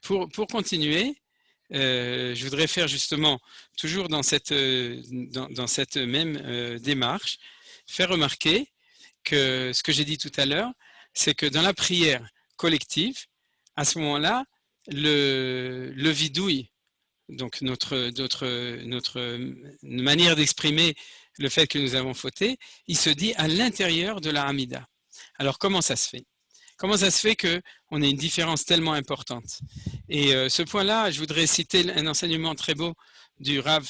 Pour continuer, je voudrais faire justement, toujours dans cette même démarche, faire remarquer que ce que j'ai dit tout à l'heure, c'est que dans la prière collective, à ce moment-là, le vidouille, donc notre manière d'exprimer le fait que nous avons fauté, il se dit à l'intérieur de la Hamida. Alors comment ça se fait? Comment ça se fait qu'on ait une différence tellement importante? Et ce point-là, je voudrais citer un enseignement très beau du Rav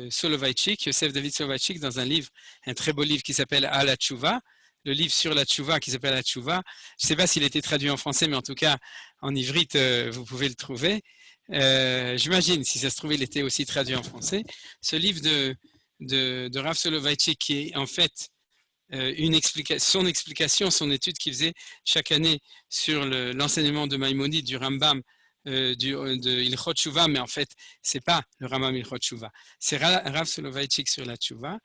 Soloveitchik, Yosef David Soloveitchik, dans un livre, un très beau livre qui s'appelle À la Tchouva, le livre sur la Tchouva qui s'appelle La Tchouva. Je ne sais pas s'il a été traduit en français, mais en tout cas, en ivrite, vous pouvez le trouver. J'imagine, si ça se trouvait, il était aussi traduit en français. Ce livre de Rav Soloveitchik qui est en fait son explication, son étude qu'il faisait chaque année sur l'enseignement de Maïmonide, du Rambam, de Ilchot Tchouva, mais en fait, c'est pas le Rambam Ilchot Tchouva, c'est Rav Soloveitchik sur la Tchouva.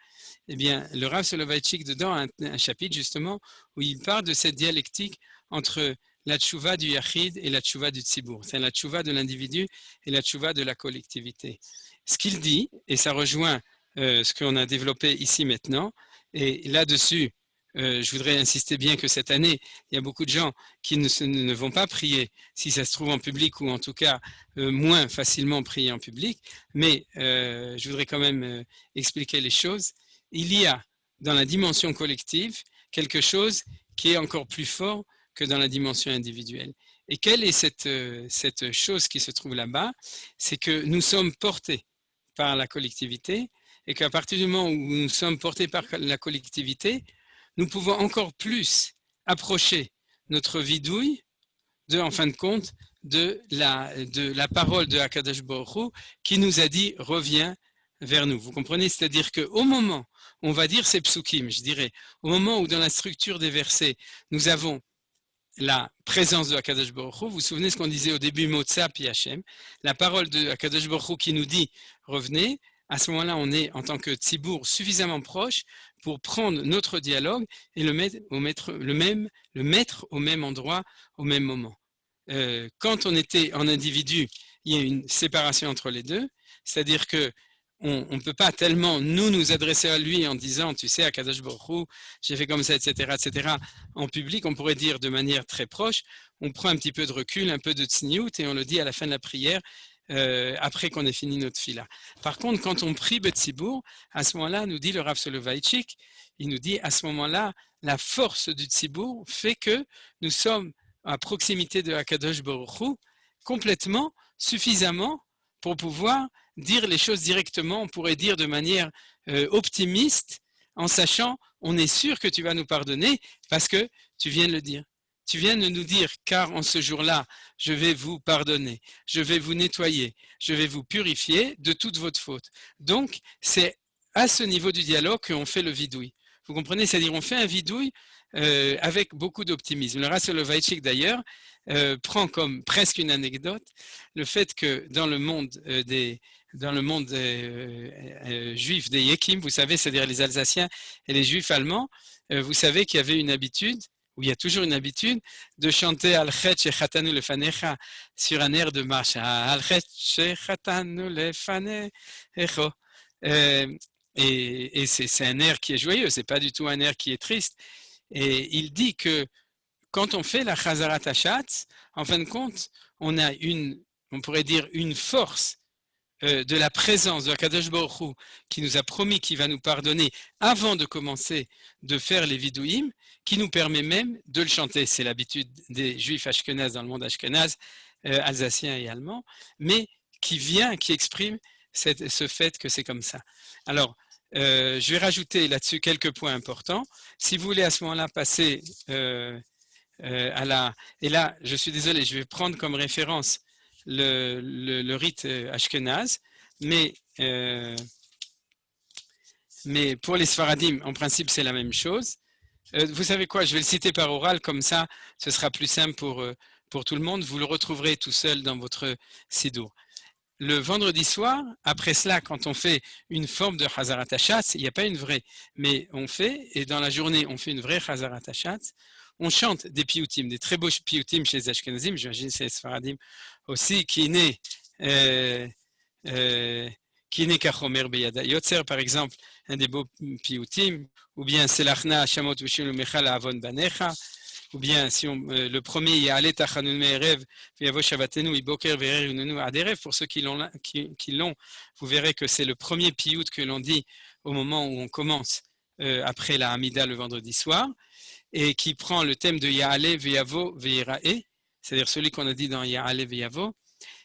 Eh bien, le Rav Soloveitchik, dedans, a un chapitre justement où il parle de cette dialectique entre la tchouva du yachid et la tchouva du tzibour, c'est la tchouva de l'individu et la tchouva de la collectivité. Ce qu'il dit, et ça rejoint ce qu'on a développé ici maintenant, et là-dessus, je voudrais insister bien que cette année, il y a beaucoup de gens qui ne vont pas prier, si ça se trouve en public, ou en tout cas moins facilement prier en public, mais je voudrais quand même expliquer les choses. Il y a dans la dimension collective quelque chose qui est encore plus fort que dans la dimension individuelle. Et quelle est cette chose qui se trouve là-bas? C'est que nous sommes portés par la collectivité et qu'à partir du moment où nous sommes portés par la collectivité, nous pouvons encore plus approcher notre vidouille en fin de compte, de la parole de Akadosh Baruch Hu qui nous a dit reviens vers nous. Vous comprenez? C'est-à-dire qu'au moment, on va dire ces psukim, je dirais, au moment où dans la structure des versets, nous avons la présence de Akadosh Baruch Hu, vous vous souvenez ce qu'on disait au début, Motza pi Hashem, la parole de Akadosh Baruch Hu qui nous dit revenez, à ce moment-là, on est en tant que tzibour suffisamment proche pour prendre notre dialogue et le mettre au même endroit, au même moment. Quand on était en individu, il y a une séparation entre les deux, c'est-à-dire que on ne peut pas tellement nous adresser à lui en disant, tu sais, Akadosh Baruch Hu, j'ai fait comme ça, etc., etc. En public, on pourrait dire de manière très proche, on prend un petit peu de recul, un peu de tsniout, et on le dit à la fin de la prière, après qu'on ait fini notre fila. Par contre, quand on prie Betsibour, à ce moment-là, nous dit le Rav Soloveitchik, il nous dit, à ce moment-là, la force du Tsibour fait que nous sommes à proximité de Akadosh Baruch Hu, complètement, suffisamment, pour pouvoir dire les choses directement, on pourrait dire de manière optimiste, en sachant, on est sûr que tu vas nous pardonner, parce que tu viens de le dire. Tu viens de nous dire, car en ce jour-là, je vais vous pardonner, je vais vous nettoyer, je vais vous purifier de toutes vos fautes. Donc, c'est à ce niveau du dialogue qu'on fait le vidouille. Vous comprenez? C'est-à-dire, on fait un vidouille avec beaucoup d'optimisme. Le Rav Soloveitchik, d'ailleurs, prend comme presque une anecdote le fait que dans le monde juif des Yekim, vous savez, c'est-à-dire les Alsaciens et les Juifs allemands, vous savez qu'il y avait une habitude, où il y a toujours une habitude, de chanter Al-Chet Shechatanu Lefanecha sur un air de marche. Al-Chet Shechatanu Lefanecha. Et c'est un air qui est joyeux, c'est pas du tout un air qui est triste. Et il dit que quand on fait la Chazarat Hashatz, en fin de compte, on a on pourrait dire une force de la présence de Akadosh Baruch Hu qui nous a promis qu'il va nous pardonner avant de commencer de faire les vidouim, qui nous permet même de le chanter. C'est l'habitude des Juifs ashkénazes dans le monde ashkénaze, alsacien et allemand, mais qui exprime ce fait que c'est comme ça. Alors, je vais rajouter là-dessus quelques points importants. Si vous voulez à ce moment-là passer et là, je suis désolé, je vais prendre comme référence le rite ashkénaze, mais pour les Sfaradim, en principe, c'est la même chose. Vous savez quoi, je vais le citer par oral, comme ça, ce sera plus simple pour tout le monde. Vous le retrouverez tout seul dans votre sidour. Le vendredi soir, après cela, quand on fait une forme de Chazarat Hashatz, il n'y a pas une vraie, mais on fait, et dans la journée, on fait une vraie Chazarat Hashatz, on chante des piyutim, des très beaux piyutim chez les Ashkenazim, j'imagine que c'est les Sfaradim aussi, qui naît Kachomer Beyada Yotzer, par exemple, un des beaux piyutim, ou bien Selachna Shamot Vishinu Mechal Avon Banecha, ou bien si le premier Ya'alet Tachanun Me'erev V'yavo Shavatenu Iboker Ve'erunenu Aderev, pour ceux qui l'ont, vous verrez que c'est le premier piyut que l'on dit au moment où on commence après la Hamida le vendredi soir, et qui prend le thème de Ya'ale Ve'yavo Ve'yerae, c'est-à-dire celui qu'on a dit dans Ya'ale Ve'yavo,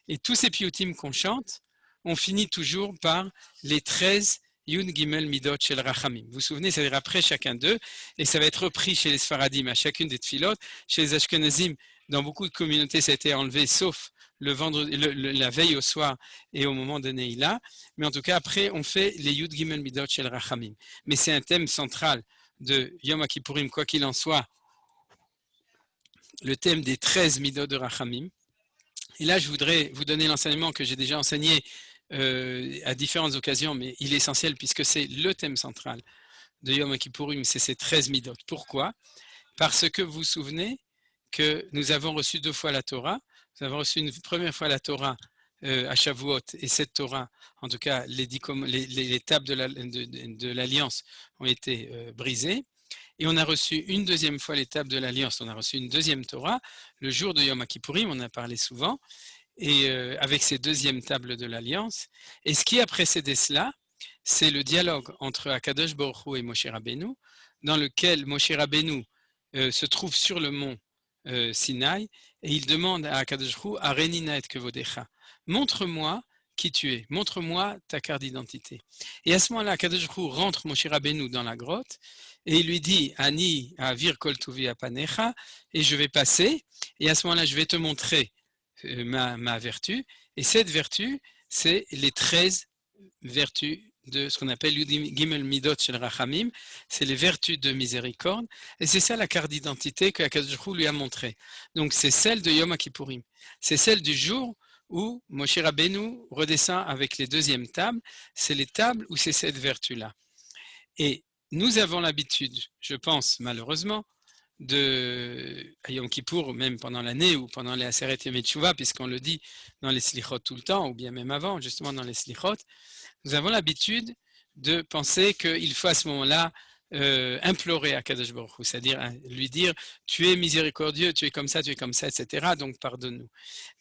et tous ces piyutim qu'on chante, on finit toujours par les 13 Yud Gimel Midot Shel Rachamim. Vous vous souvenez, c'est-à-dire après chacun d'eux, et ça va être repris chez les Sfaradim à chacune des tfilotes. Chez les Ashkenazim, dans beaucoup de communautés, ça a été enlevé, sauf la veille au soir et au moment de Neila. Mais en tout cas, après, on fait les Yud Gimel Midot Shel Rachamim. Mais c'est un thème central de Yom Kippourim, quoi qu'il en soit, le thème des 13 Midot de Rachamim. Et là, je voudrais vous donner l'enseignement que j'ai déjà enseigné à différentes occasions, mais il est essentiel puisque c'est le thème central de Yom Kippourim, c'est ces 13 midot. Pourquoi? Parce que vous vous souvenez que nous avons reçu 2 fois la Torah. Nous avons reçu une première fois la Torah à Shavuot, et cette Torah, en tout cas les tables de l'Alliance ont été brisées. Et on a reçu une deuxième fois les tables de l'Alliance, on a reçu une deuxième Torah, le jour de Yom Kippourim, on en a parlé souvent, et avec ces deuxièmes tables de l'Alliance. Et ce qui a précédé cela, c'est le dialogue entre Akadosh Baruch Hu et Moshe Rabbeinu, dans lequel Moshe Rabbeinu se trouve sur le mont Sinaï, et il demande à Akadosh Baruch Hu, Arenina et Kevodecha, montre-moi qui tu es. Montre-moi ta carte d'identité. Et à ce moment-là, Kadosh Baruch Hu rentre Moshe Rabbeinu dans la grotte et il lui dit Ani avir kol tuvi apanecha, et je vais passer. Et à ce moment-là, je vais te montrer ma vertu. Et cette vertu, c'est les 13 vertus de ce qu'on appelle Gimel Midot Shel Rachamim, c'est les vertus de miséricorde, et c'est ça la carte d'identité que Akadosh Baruch Hu lui a montrée. Donc c'est celle de Yom Kippourim, c'est celle du jour où Moshe Rabbeinu redescend avec les deuxièmes tables, c'est les tables où c'est cette vertu-là. Et nous avons l'habitude, je pense malheureusement, à Yom Kippour, même pendant l'année ou pendant les Aseret Yom Teshuvah, puisqu'on le dit dans les Slichot tout le temps, ou bien même avant, justement dans les Slichot, nous avons l'habitude de penser qu'il faut à ce moment-là implorer à Kadosh Baruch Hu, c'est-à-dire lui dire « tu es miséricordieux, tu es comme ça, etc. donc pardonne-nous ».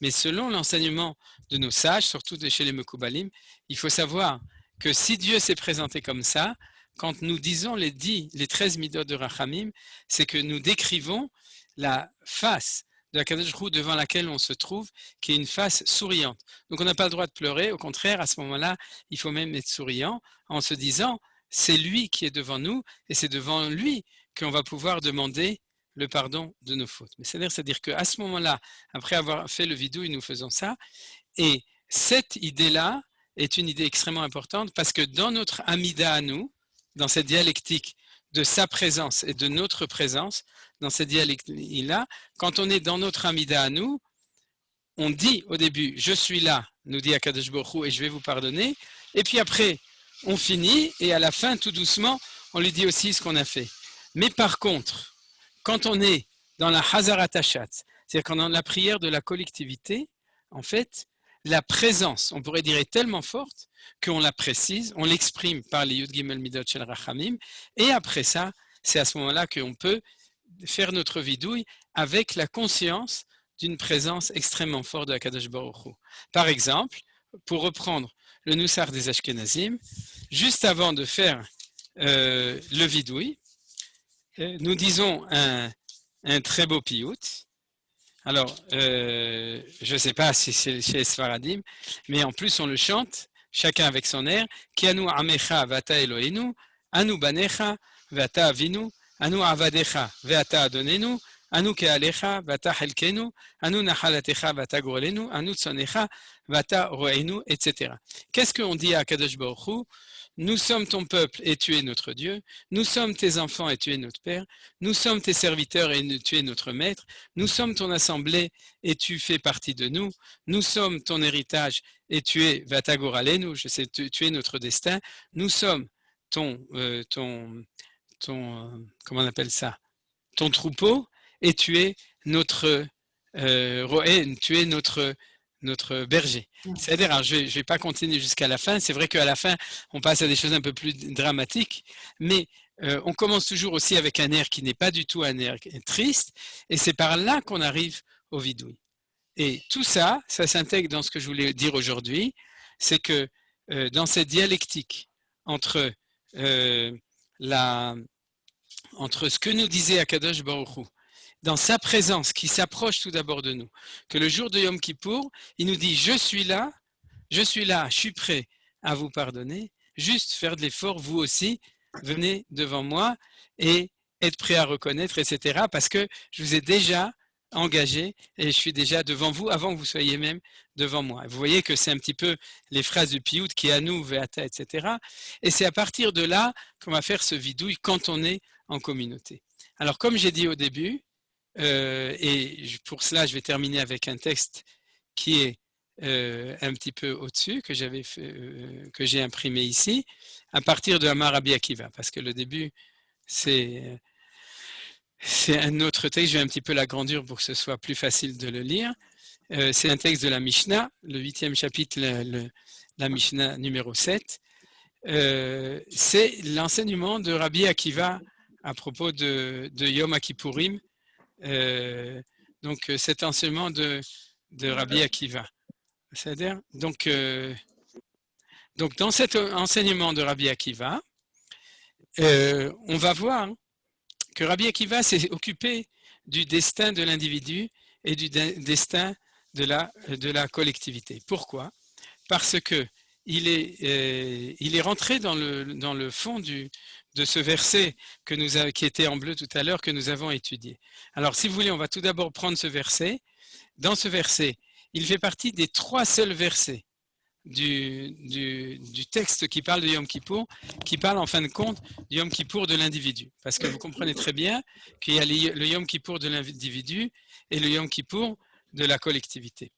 Mais selon l'enseignement de nos sages, surtout de chez les Mekoubalim, il faut savoir que si Dieu s'est présenté comme ça, quand nous disons les 13 midot de Rachamim, c'est que nous décrivons la face de la Kadosh Baruch Hu devant laquelle on se trouve, qui est une face souriante. Donc on n'a pas le droit de pleurer, au contraire, à ce moment-là, il faut même être souriant en se disant, c'est lui qui est devant nous, et c'est devant lui qu'on va pouvoir demander le pardon de nos fautes. Mais c'est-à-dire qu'à ce moment-là, après avoir fait le vidouille, nous faisons ça, et cette idée-là est une idée extrêmement importante, parce que dans notre amida à nous, dans cette dialectique de sa présence et de notre présence, dans cette dialectique-là, quand on est dans notre amida à nous, on dit au début, je suis là, nous dit Akadosh Baruch Hu, et je vais vous pardonner, et puis après, on finit, et à la fin, tout doucement, on lui dit aussi ce qu'on a fait. Mais par contre, quand on est dans la Hazarat Hashat, c'est-à-dire quand on est dans la prière de la collectivité, en fait, la présence, on pourrait dire, est tellement forte qu'on la précise, on l'exprime par les Yud Gimel Midot Shel Rachamim, et après ça, c'est à ce moment-là qu'on peut faire notre vidouille avec la conscience d'une présence extrêmement forte de Akadosh Baruch Hu. Par exemple, pour reprendre le Nusar des Ashkenazim, juste avant de faire le vidouille, nous disons un très beau piout. Alors, je ne sais pas si c'est chez les Sfaradim, mais en plus on le chante, chacun avec son air. Ki anu amecha vata Eloheinu, anu banecha vata avinu, anu avadecha vata adonenu, anu kealecha vata helkenu, anu nachalatecha vata gorelenu, anu tsonecha vata roeinu, etc. Qu'est-ce qu'on dit à Kadosh Baruch Hu? Nous sommes ton peuple et tu es notre Dieu. Nous sommes tes enfants et tu es notre Père. Nous sommes tes serviteurs et tu es notre Maître. Nous sommes ton assemblée et tu fais partie de nous. Nous sommes ton héritage et tu es Vatagor Alenu, je sais, tu es notre destin. Nous sommes comment on appelle ça? Ton troupeau et tu es notre Roé, tu es notre berger. C'est-à-dire, alors je vais pas continuer jusqu'à la fin, c'est vrai qu'à la fin, on passe à des choses un peu plus dramatiques, mais on commence toujours aussi avec un air qui n'est pas du tout un air triste, et c'est par là qu'on arrive au vidouille. Et tout ça, ça s'intègre dans ce que je voulais dire aujourd'hui, c'est que dans cette dialectique entre ce que nous disait Akadosh Baruch Hu, dans sa présence qui s'approche tout d'abord de nous, que le jour de Yom Kippour, il nous dit « je suis là, je suis prêt à vous pardonner, juste faire de l'effort, vous aussi, venez devant moi et être prêt à reconnaître, etc. parce que je vous ai déjà engagé et je suis déjà devant vous avant que vous soyez même devant moi. » Vous voyez que c'est un petit peu les phrases du Piout qui à nous, Veata, etc. Et c'est à partir de là qu'on va faire ce vidouille quand on est en communauté. Alors comme j'ai dit au début, et pour cela, je vais terminer avec un texte qui est un petit peu au-dessus, que j'ai imprimé ici, à partir de Amar Rabbi Akiva, parce que le début, c'est un autre texte, je vais un petit peu l'agrandir pour que ce soit plus facile de le lire. C'est un texte de la Mishnah, le 8e chapitre, la Mishnah numéro 7. C'est l'enseignement de Rabbi Akiva à propos de Yom Kippourim. Donc cet enseignement de Rabbi Akiva. C'est-à-dire, donc dans cet enseignement de Rabbi Akiva, on va voir que Rabbi Akiva s'est occupé du destin de l'individu et du destin de la collectivité. Pourquoi? parce que il est rentré dans le fond de ce verset qui était en bleu tout à l'heure, que nous avons étudié. Alors, si vous voulez, on va tout d'abord prendre ce verset. Dans ce verset, il fait partie des 3 seuls versets du texte qui parle de Yom Kippour, qui parle en fin de compte du Yom Kippour de l'individu. Parce que vous comprenez très bien qu'il y a le Yom Kippour de l'individu et le Yom Kippour de la collectivité.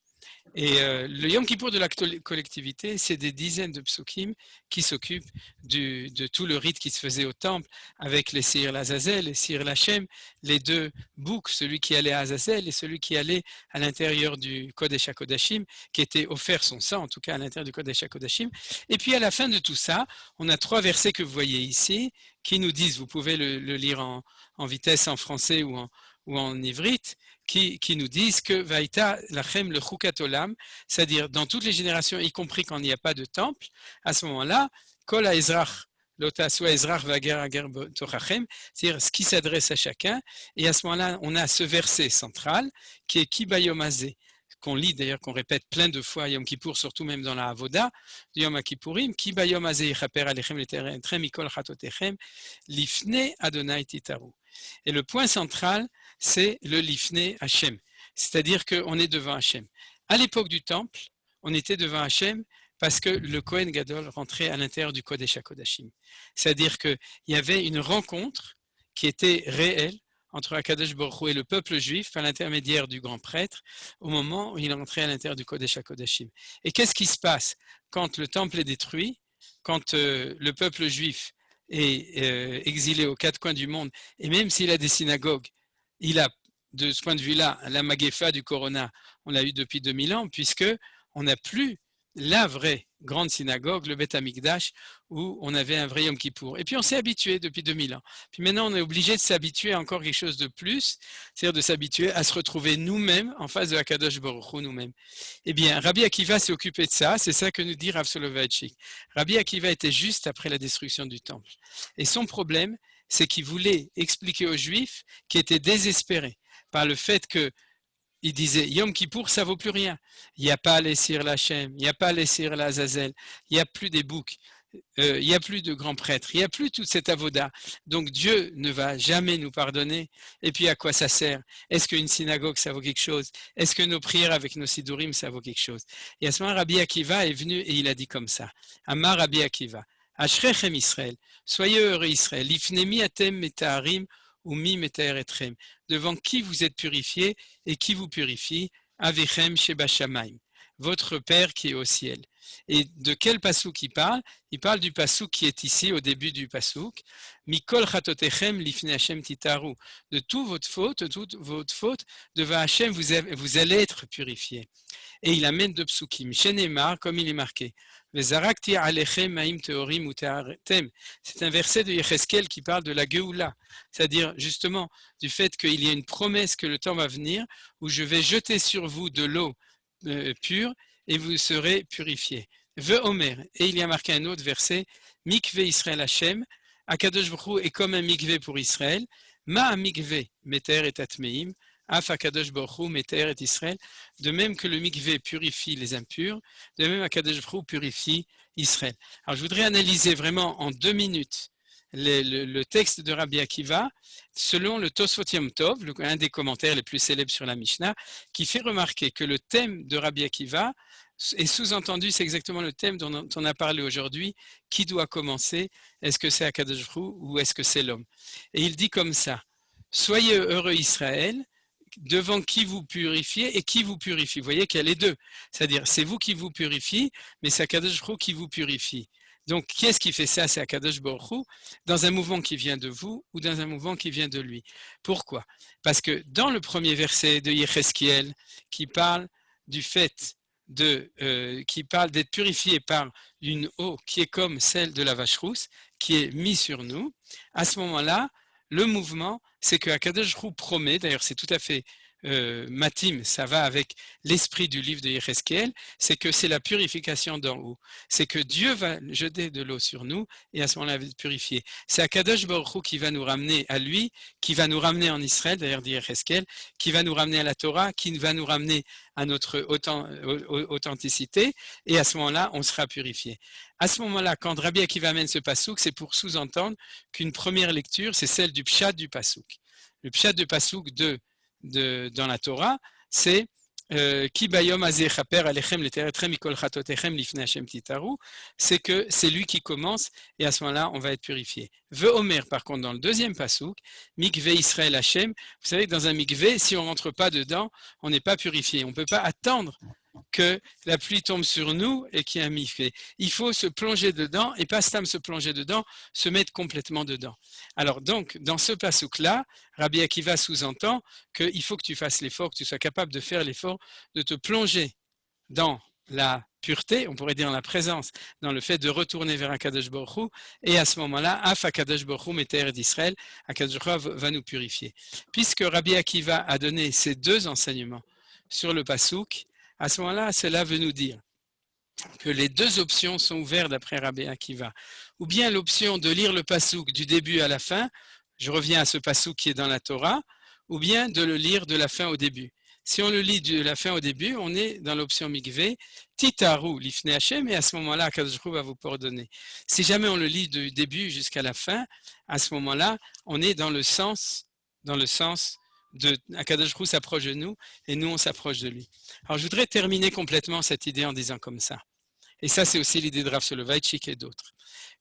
Et le Yom Kippour de la collectivité, c'est des dizaines de psukim qui s'occupent de tout le rite qui se faisait au temple avec les Seir l'Azazel et Seir l'Hachem, les 2 boucs, celui qui allait à Azazel et celui qui allait à l'intérieur du Kodesh HaKodashim, qui était offert son sang, en tout cas à l'intérieur du Kodesh HaKodashim. Et puis à la fin de tout ça, on a 3 versets que vous voyez ici qui nous disent, vous pouvez le lire en vitesse en français ou en ivrite, qui nous disent que Vaïta lachem le chukat olam, c'est-à-dire dans toutes les générations, y compris quand il n'y a pas de temple, à ce moment-là, kol ha'ezrach lotasua ezrach vager ager tochachem, c'est-à-dire ce qui s'adresse à chacun, et à ce moment-là, on a ce verset central qui est ki bayom hazeh, qu'on lit d'ailleurs, qu'on répète plein de fois à Yom Kippour, surtout même dans la Avoda de Yom Kippourim, ki bayom hazeh yichaper alechem l'eterem mikol chatotechem lifne Adonai titaru. Et le point central, c'est le Lifnei Hachem, c'est-à-dire qu'on est devant Hachem. À l'époque du temple, on était devant Hachem parce que le Kohen Gadol rentrait à l'intérieur du Kodesh HaKodashim. C'est-à-dire qu'il y avait une rencontre qui était réelle entre Akadosh Baruch Hu et le peuple juif par l'intermédiaire du grand prêtre au moment où il rentrait à l'intérieur du Kodesh HaKodashim. Et qu'est-ce qui se passe quand le temple est détruit, quand le peuple juif est exilé aux 4 coins du monde, et même s'il a des synagogues, il a, de ce point de vue-là, la Magefa du Corona, on l'a eu depuis 2000 ans, puisque on n'a plus la vraie grande synagogue, le Beth Amikdash, où on avait un vrai Yom Kippour. Et puis on s'est habitué depuis 2000 ans. Puis maintenant, on est obligé de s'habituer à encore quelque chose de plus, c'est-à-dire de s'habituer à se retrouver nous-mêmes en face de Akadosh Baruch Hu nous-mêmes. Eh bien, Rabbi Akiva s'est occupé de ça, c'est ça que nous dit Rav Soloveitchik. Rabbi Akiva était juste après la destruction du temple. Et son problème, c'est qu'il voulait expliquer aux Juifs qui étaient désespérés par le fait que il disait Yom Kippour, ça vaut plus rien. Il n'y a pas les Seir l'Hachem, il n'y a pas les Seir l'Azazel, il n'y a plus des boucs, il n'y a plus de grands prêtres, il n'y a plus toute cette avoda. Donc Dieu ne va jamais nous pardonner. Et puis à quoi ça sert? Est-ce qu'une synagogue, ça vaut quelque chose? Est-ce que nos prières avec nos sidurim, ça vaut quelque chose? Et à ce moment, Rabbi Akiva est venu et il a dit comme ça. Amar Rabbi Akiva, Ashrechem Israël, soyez heureux Israël, Ifnemi atem metaharim Umi metaher etrem, devant qui vous êtes purifiés et qui vous purifie, Avichem sheba shamayim, votre Père qui est au ciel. Et de quel pasouk il parle? Il parle du pasouk qui est ici au début du pasouk. Mikol chatotechem lifnei Hashem titaru, de toute votre faute, devant Hashem vous allez être purifiés. Et il amène 2 psukim, Shenemar, comme il est marqué. C'est un verset de Yecheskel qui parle de la Geoula, c'est-à-dire justement du fait qu'il y a une promesse que le temps va venir où je vais jeter sur vous de l'eau pure et vous serez purifiés. Ve Omer, et il y a marqué un autre verset, Mikve Israël Hashem, Akadosh Baruch Hu est comme un mikve pour Israël, Ma mikve meter et atmeim, Af Akadosh Baruch Hu meter et Israël, de même que le mikvé purifie les impurs, de même Akadosh Baruch Hu purifie Israël. Alors je voudrais analyser vraiment en 2 minutes le texte de Rabbi Akiva selon le Tosfot Yom Tov, un des commentaires les plus célèbres sur la Mishnah, qui fait remarquer que le thème de Rabbi Akiva est sous-entendu, c'est exactement le thème dont on a parlé aujourd'hui, qui doit commencer, est-ce que c'est Akadosh Baruch Hu ou est-ce que c'est l'homme? Et il dit comme ça, soyez heureux Israël, devant qui vous purifiez et qui vous purifie. Vous voyez qu'il y a les 2. C'est-à-dire, c'est vous qui vous purifiez, mais c'est Akadosh Baruch Hu qui vous purifie. Donc, qui est-ce qui fait ça? C'est Akadosh Baruch Hu, dans un mouvement qui vient de vous ou dans un mouvement qui vient de lui. Pourquoi? Parce que dans le premier verset de Yecheskel, qui parle du fait qui parle d'être purifié par une eau qui est comme celle de la vache rousse, qui est mise sur nous, à ce moment-là, le mouvement, c'est que Akadosh Baruch Hu promet, d'ailleurs c'est tout à fait Matim, ça va avec l'esprit du livre de Yecheskel, c'est que c'est la purification d'en haut. C'est que Dieu va jeter de l'eau sur nous et à ce moment-là, il va être purifié. C'est Akadosh Baruch Hu qui va nous ramener à lui, qui va nous ramener en Israël, d'ailleurs dit Yecheskel, qui va nous ramener à la Torah, qui va nous ramener à notre authenticité et à ce moment-là, on sera purifié. À ce moment-là, quand Rabbi Akiva amène ce pasouk, c'est pour sous-entendre qu'une première lecture, c'est celle du pshat du pasouk. Le pshat du pasouk dans la Torah, c'est Ki bayom azeh chaper alechem leteretrem mikol chatotechem lifnei Hashem titaru, c'est que c'est lui qui commence et à ce moment-là, on va être purifié. Ve Omer, par contre, dans le deuxième pasouk, mikve Israël Hashem, vous savez que dans un mikve, si on ne rentre pas dedans, on n'est pas purifié. On ne peut pas attendre que la pluie tombe sur nous et qu'il y ait un mikvé. Il faut se plonger dedans et pas stam se plonger dedans, se mettre complètement dedans. Alors donc, dans ce pasouk-là, Rabbi Akiva sous-entend qu'il faut que tu fasses l'effort, que tu sois capable de faire l'effort de te plonger dans la pureté, on pourrait dire dans la présence, dans le fait de retourner vers Akadosh Baruch Hu, et à ce moment-là, Af Akadosh Baruch Hu Meter d'Israël, Akadosh Baruch Hu va nous purifier. Puisque Rabbi Akiva a donné ces deux enseignements sur le pasouk, à ce moment-là, cela veut nous dire que les deux options sont ouvertes d'après Rabbi Akiva. Ou bien l'option de lire le pasouk du début à la fin, je reviens à ce pasouk qui est dans la Torah, ou bien de le lire de la fin au début. Si on le lit de la fin au début, on est dans l'option mikvé, titaru lifnei Hashem, et à ce moment-là, Akadosh Baruch Hu va vous pardonner. Si jamais on le lit du début jusqu'à la fin, à ce moment-là, on est dans le sens de Akadosh Baruch Hu s'approche de nous et nous on s'approche de lui. Alors je voudrais terminer complètement cette idée en disant comme ça. Et ça c'est aussi l'idée de Rav Soloveitchik et d'autres.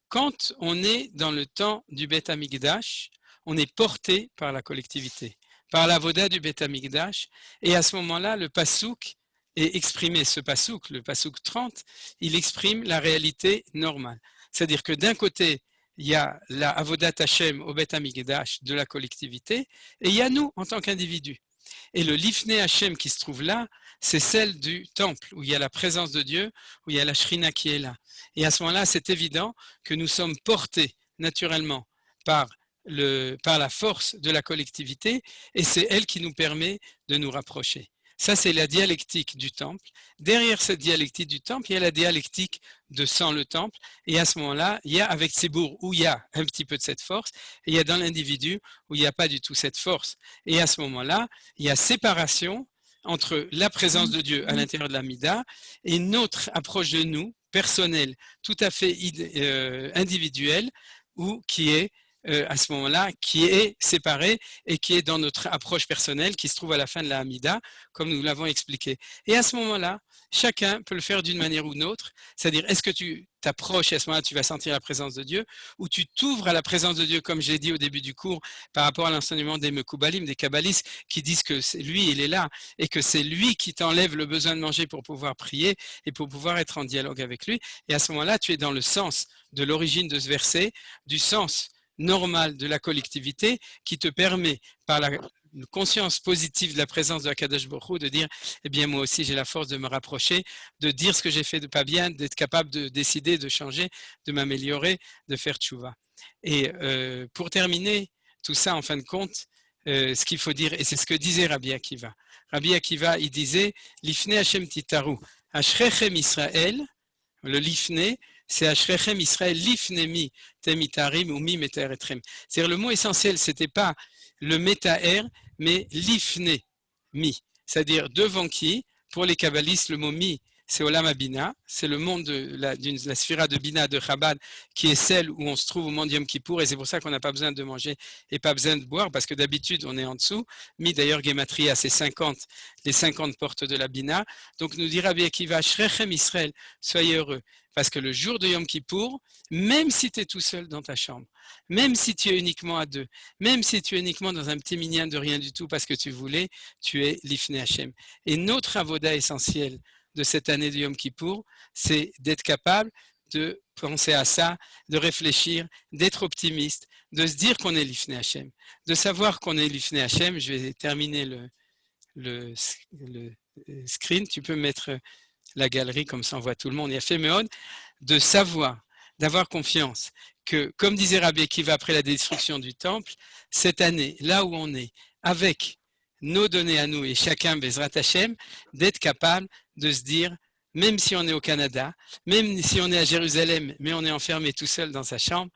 Quand on est dans le temps du Beth Amikdash, on est porté par la collectivité, par la voda du Beth Amikdash, et à ce moment-là le pasouk est exprimé. Ce pasouk, le pasouk 30, il exprime la réalité normale. C'est-à-dire que d'un côté, il y a la Avodat Hashem au Beth Amikdash de la collectivité, et il y a nous en tant qu'individus. Et le Lifnei Hashem qui se trouve là, c'est celle du temple, où il y a la présence de Dieu, où il y a la Shrina qui est là. Et à ce moment-là, c'est évident que nous sommes portés naturellement par la force de la collectivité, et c'est elle qui nous permet de nous rapprocher. Ça, c'est la dialectique du temple. Derrière cette dialectique du temple, il y a la dialectique de sans le temple. Et à ce moment-là, il y a avec Tzibour où il y a un petit peu de cette force, et il y a dans l'individu où il n'y a pas du tout cette force. Et à ce moment-là, il y a séparation entre la présence de Dieu à l'intérieur de la Mida et notre approche de nous, personnelle, tout à fait individuelle, ou qui est à ce moment-là, qui est séparé et qui est dans notre approche personnelle, qui se trouve à la fin de la Hamida, comme nous l'avons expliqué. Et à ce moment-là, chacun peut le faire d'une manière ou d'une autre, c'est-à-dire est-ce que tu t'approches et à ce moment-là tu vas sentir la présence de Dieu, ou tu t'ouvres à la présence de Dieu, comme j'ai dit au début du cours, par rapport à l'enseignement des Mekoubalim, des Kabbalistes, qui disent que lui, il est là, et que c'est lui qui t'enlève le besoin de manger pour pouvoir prier et pour pouvoir être en dialogue avec lui. Et à ce moment-là, tu es dans le sens de l'origine de ce verset, du sens normal de la collectivité qui te permet, par la conscience positive de la présence de Akadosh Baruch Hu, de dire, eh bien moi aussi j'ai la force de me rapprocher, de dire ce que j'ai fait de pas bien, d'être capable de décider, de changer, de m'améliorer, de faire tchouva. Et pour terminer tout ça, en fin de compte, ce qu'il faut dire, et c'est ce que disait Rabbi Akiva. Rabbi Akiva, il disait, Lifnei Hashem titaru, Ashrechem Israël, le Lifnei, c'est Ashrechem Israël Lifnemi Temitarim ou Mi Metaeretrem. C'est-à-dire le mot essentiel, c'était pas le Metaer, mais Lifne Mi. C'est-à-dire devant qui, pour les kabbalistes, le mot Mi, c'est Olam Abina, c'est le monde de la sphira de Bina de Chabad, qui est celle où on se trouve au monde Yom Kippour, et c'est pour ça qu'on n'a pas besoin de manger et pas besoin de boire, parce que d'habitude on est en dessous. Mi d'ailleurs, Gematria, c'est 50, les 50 portes de la Bina. Donc nous dit Rabbi Akiva, Shrechem Israël, soyez heureux. Parce que le jour de Yom Kippour, même si tu es tout seul dans ta chambre, même si tu es uniquement à deux, même si tu es uniquement dans un petit minyan de rien du tout parce que tu voulais, tu es Lifnei Hashem. Et notre avoda essentiel de cette année de Yom Kippour, c'est d'être capable de penser à ça, de réfléchir, d'être optimiste, de se dire qu'on est Lifnei Hashem, de savoir qu'on est Lifnei Hashem. Je vais terminer le screen, tu peux mettre la galerie, comme ça on voit tout le monde. Il y a Féméon, de savoir, d'avoir confiance que, comme disait Rabbi Akiva après la destruction du temple, cette année, là où on est, avec nos données à nous et chacun, Bezrat Hashem, d'être capable de se dire, même si on est au Canada, même si on est à Jérusalem, mais on est enfermé tout seul dans sa chambre,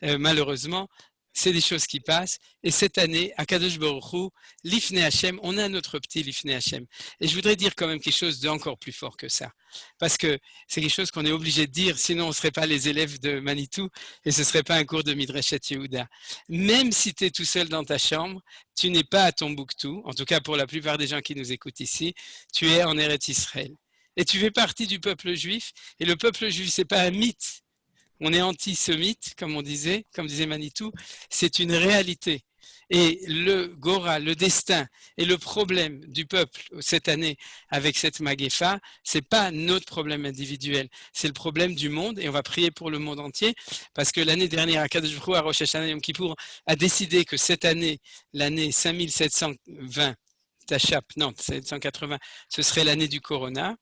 malheureusement, c'est des choses qui passent. Et cette année, à Kadosh Baruch Hu, l'Ifnei Hashem, on a notre petit l'Ifnei Hashem. Et je voudrais dire quand même quelque chose d'encore plus fort que ça. Parce que c'est quelque chose qu'on est obligé de dire, sinon on ne serait pas les élèves de Manitou et ce ne serait pas un cours de Midreshet Yehuda. Même si tu es tout seul dans ta chambre, tu n'es pas à Tombouctou, en tout cas pour la plupart des gens qui nous écoutent ici, tu es en Eretz Israël. Et tu fais partie du peuple juif, et le peuple juif, ce n'est pas un mythe. On est antisémite, comme disait Manitou, c'est une réalité. Et le Gora, le destin et le problème du peuple cette année avec cette Magéfa, c'est pas notre problème individuel, c'est le problème du monde et on va prier pour le monde entier parce que l'année dernière, Akadosh Baruch Hu, à Rosh Hashanah Yom Kippour, a décidé que cette année, l'année 5720, Tachap, non, 780, ce serait l'année du Corona.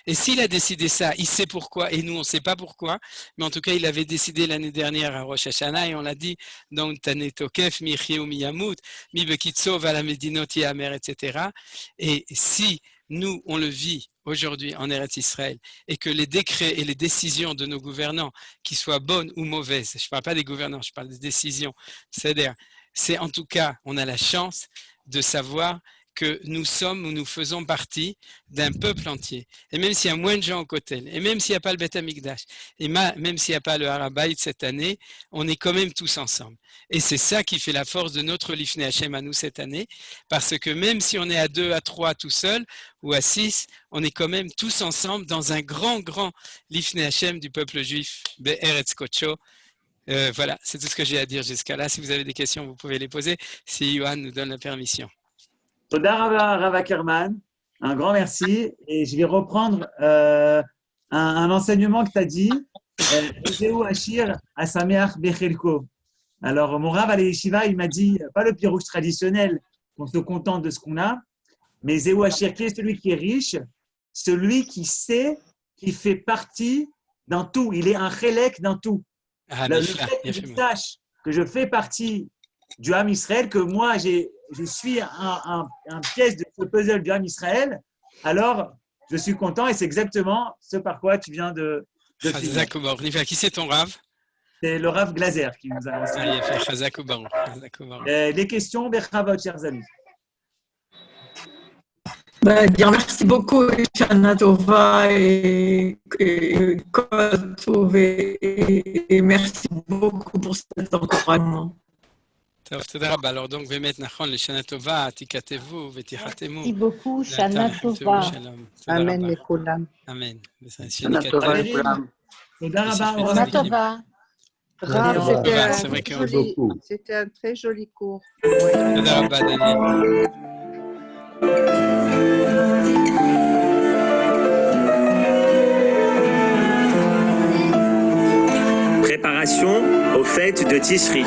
Et s'il a décidé ça, il sait pourquoi, et nous on ne sait pas pourquoi, mais en tout cas il avait décidé l'année dernière à Rosh Hashanah, et on l'a dit, dans Tané Tokef, Mi Chiou Mi Yamut, Mi Bekitzov, à la Medinot Yamer, etc. Et si nous on le vit aujourd'hui en Eretz Israël, et que les décrets et les décisions de nos gouvernants, qu'ils soient bonnes ou mauvaises, je ne parle pas des gouvernants, je parle des décisions, c'est-à-dire, c'est en tout cas, on a la chance de savoir que nous sommes ou nous faisons partie d'un peuple entier. Et même s'il y a moins de gens au Kotel, et même s'il n'y a pas le Beth Amikdash, et même s'il n'y a pas le Harabaït cette année, on est quand même tous ensemble. Et c'est ça qui fait la force de notre Lifnei Hashem à nous cette année, parce que même si on est à 2, à 3 tout seul, ou à 6, on est quand même tous ensemble dans un grand Lifnei Hashem du peuple juif, Be'eretz Kocho. Voilà, c'est tout ce que j'ai à dire jusqu'à là. Si vous avez des questions, vous pouvez les poser, si Yohan nous donne la permission. Toda Rav Ackerman, un grand merci. Et je vais reprendre un enseignement que tu as dit. Ezeu Hashir Asameach Bechelko. Alors, mon Rav à l'Yeshiva, il m'a dit, pas le pirouche traditionnel, qu'on se contente de ce qu'on a, mais Ezeu Hashir, qui est celui qui est riche, celui qui sait qu'il fait partie d'un tout. Il est un chélek d'un tout. Le fait que je sache que je fais partie du Ham Israël, que moi, je suis un pièce de ce puzzle du Ham Israël, alors je suis content et c'est exactement ce par quoi tu viens de finir. Qui c'est ton Rav? C'est le Rav Glaser qui nous a enseigné. Les questions, Bechavot, chers amis. Dire merci beaucoup, Shana Tova et Kol Tov, et merci beaucoup pour cet encouragement. Alors donc, Shana Tova, Tikatevou, Vetihatemu. Merci beaucoup, Shana Tova. Amen, Mekulam. Amen. Shana Tova, Mekulam. Shana Tova. C'était un très joli cours. Préparation aux fêtes de Tishri.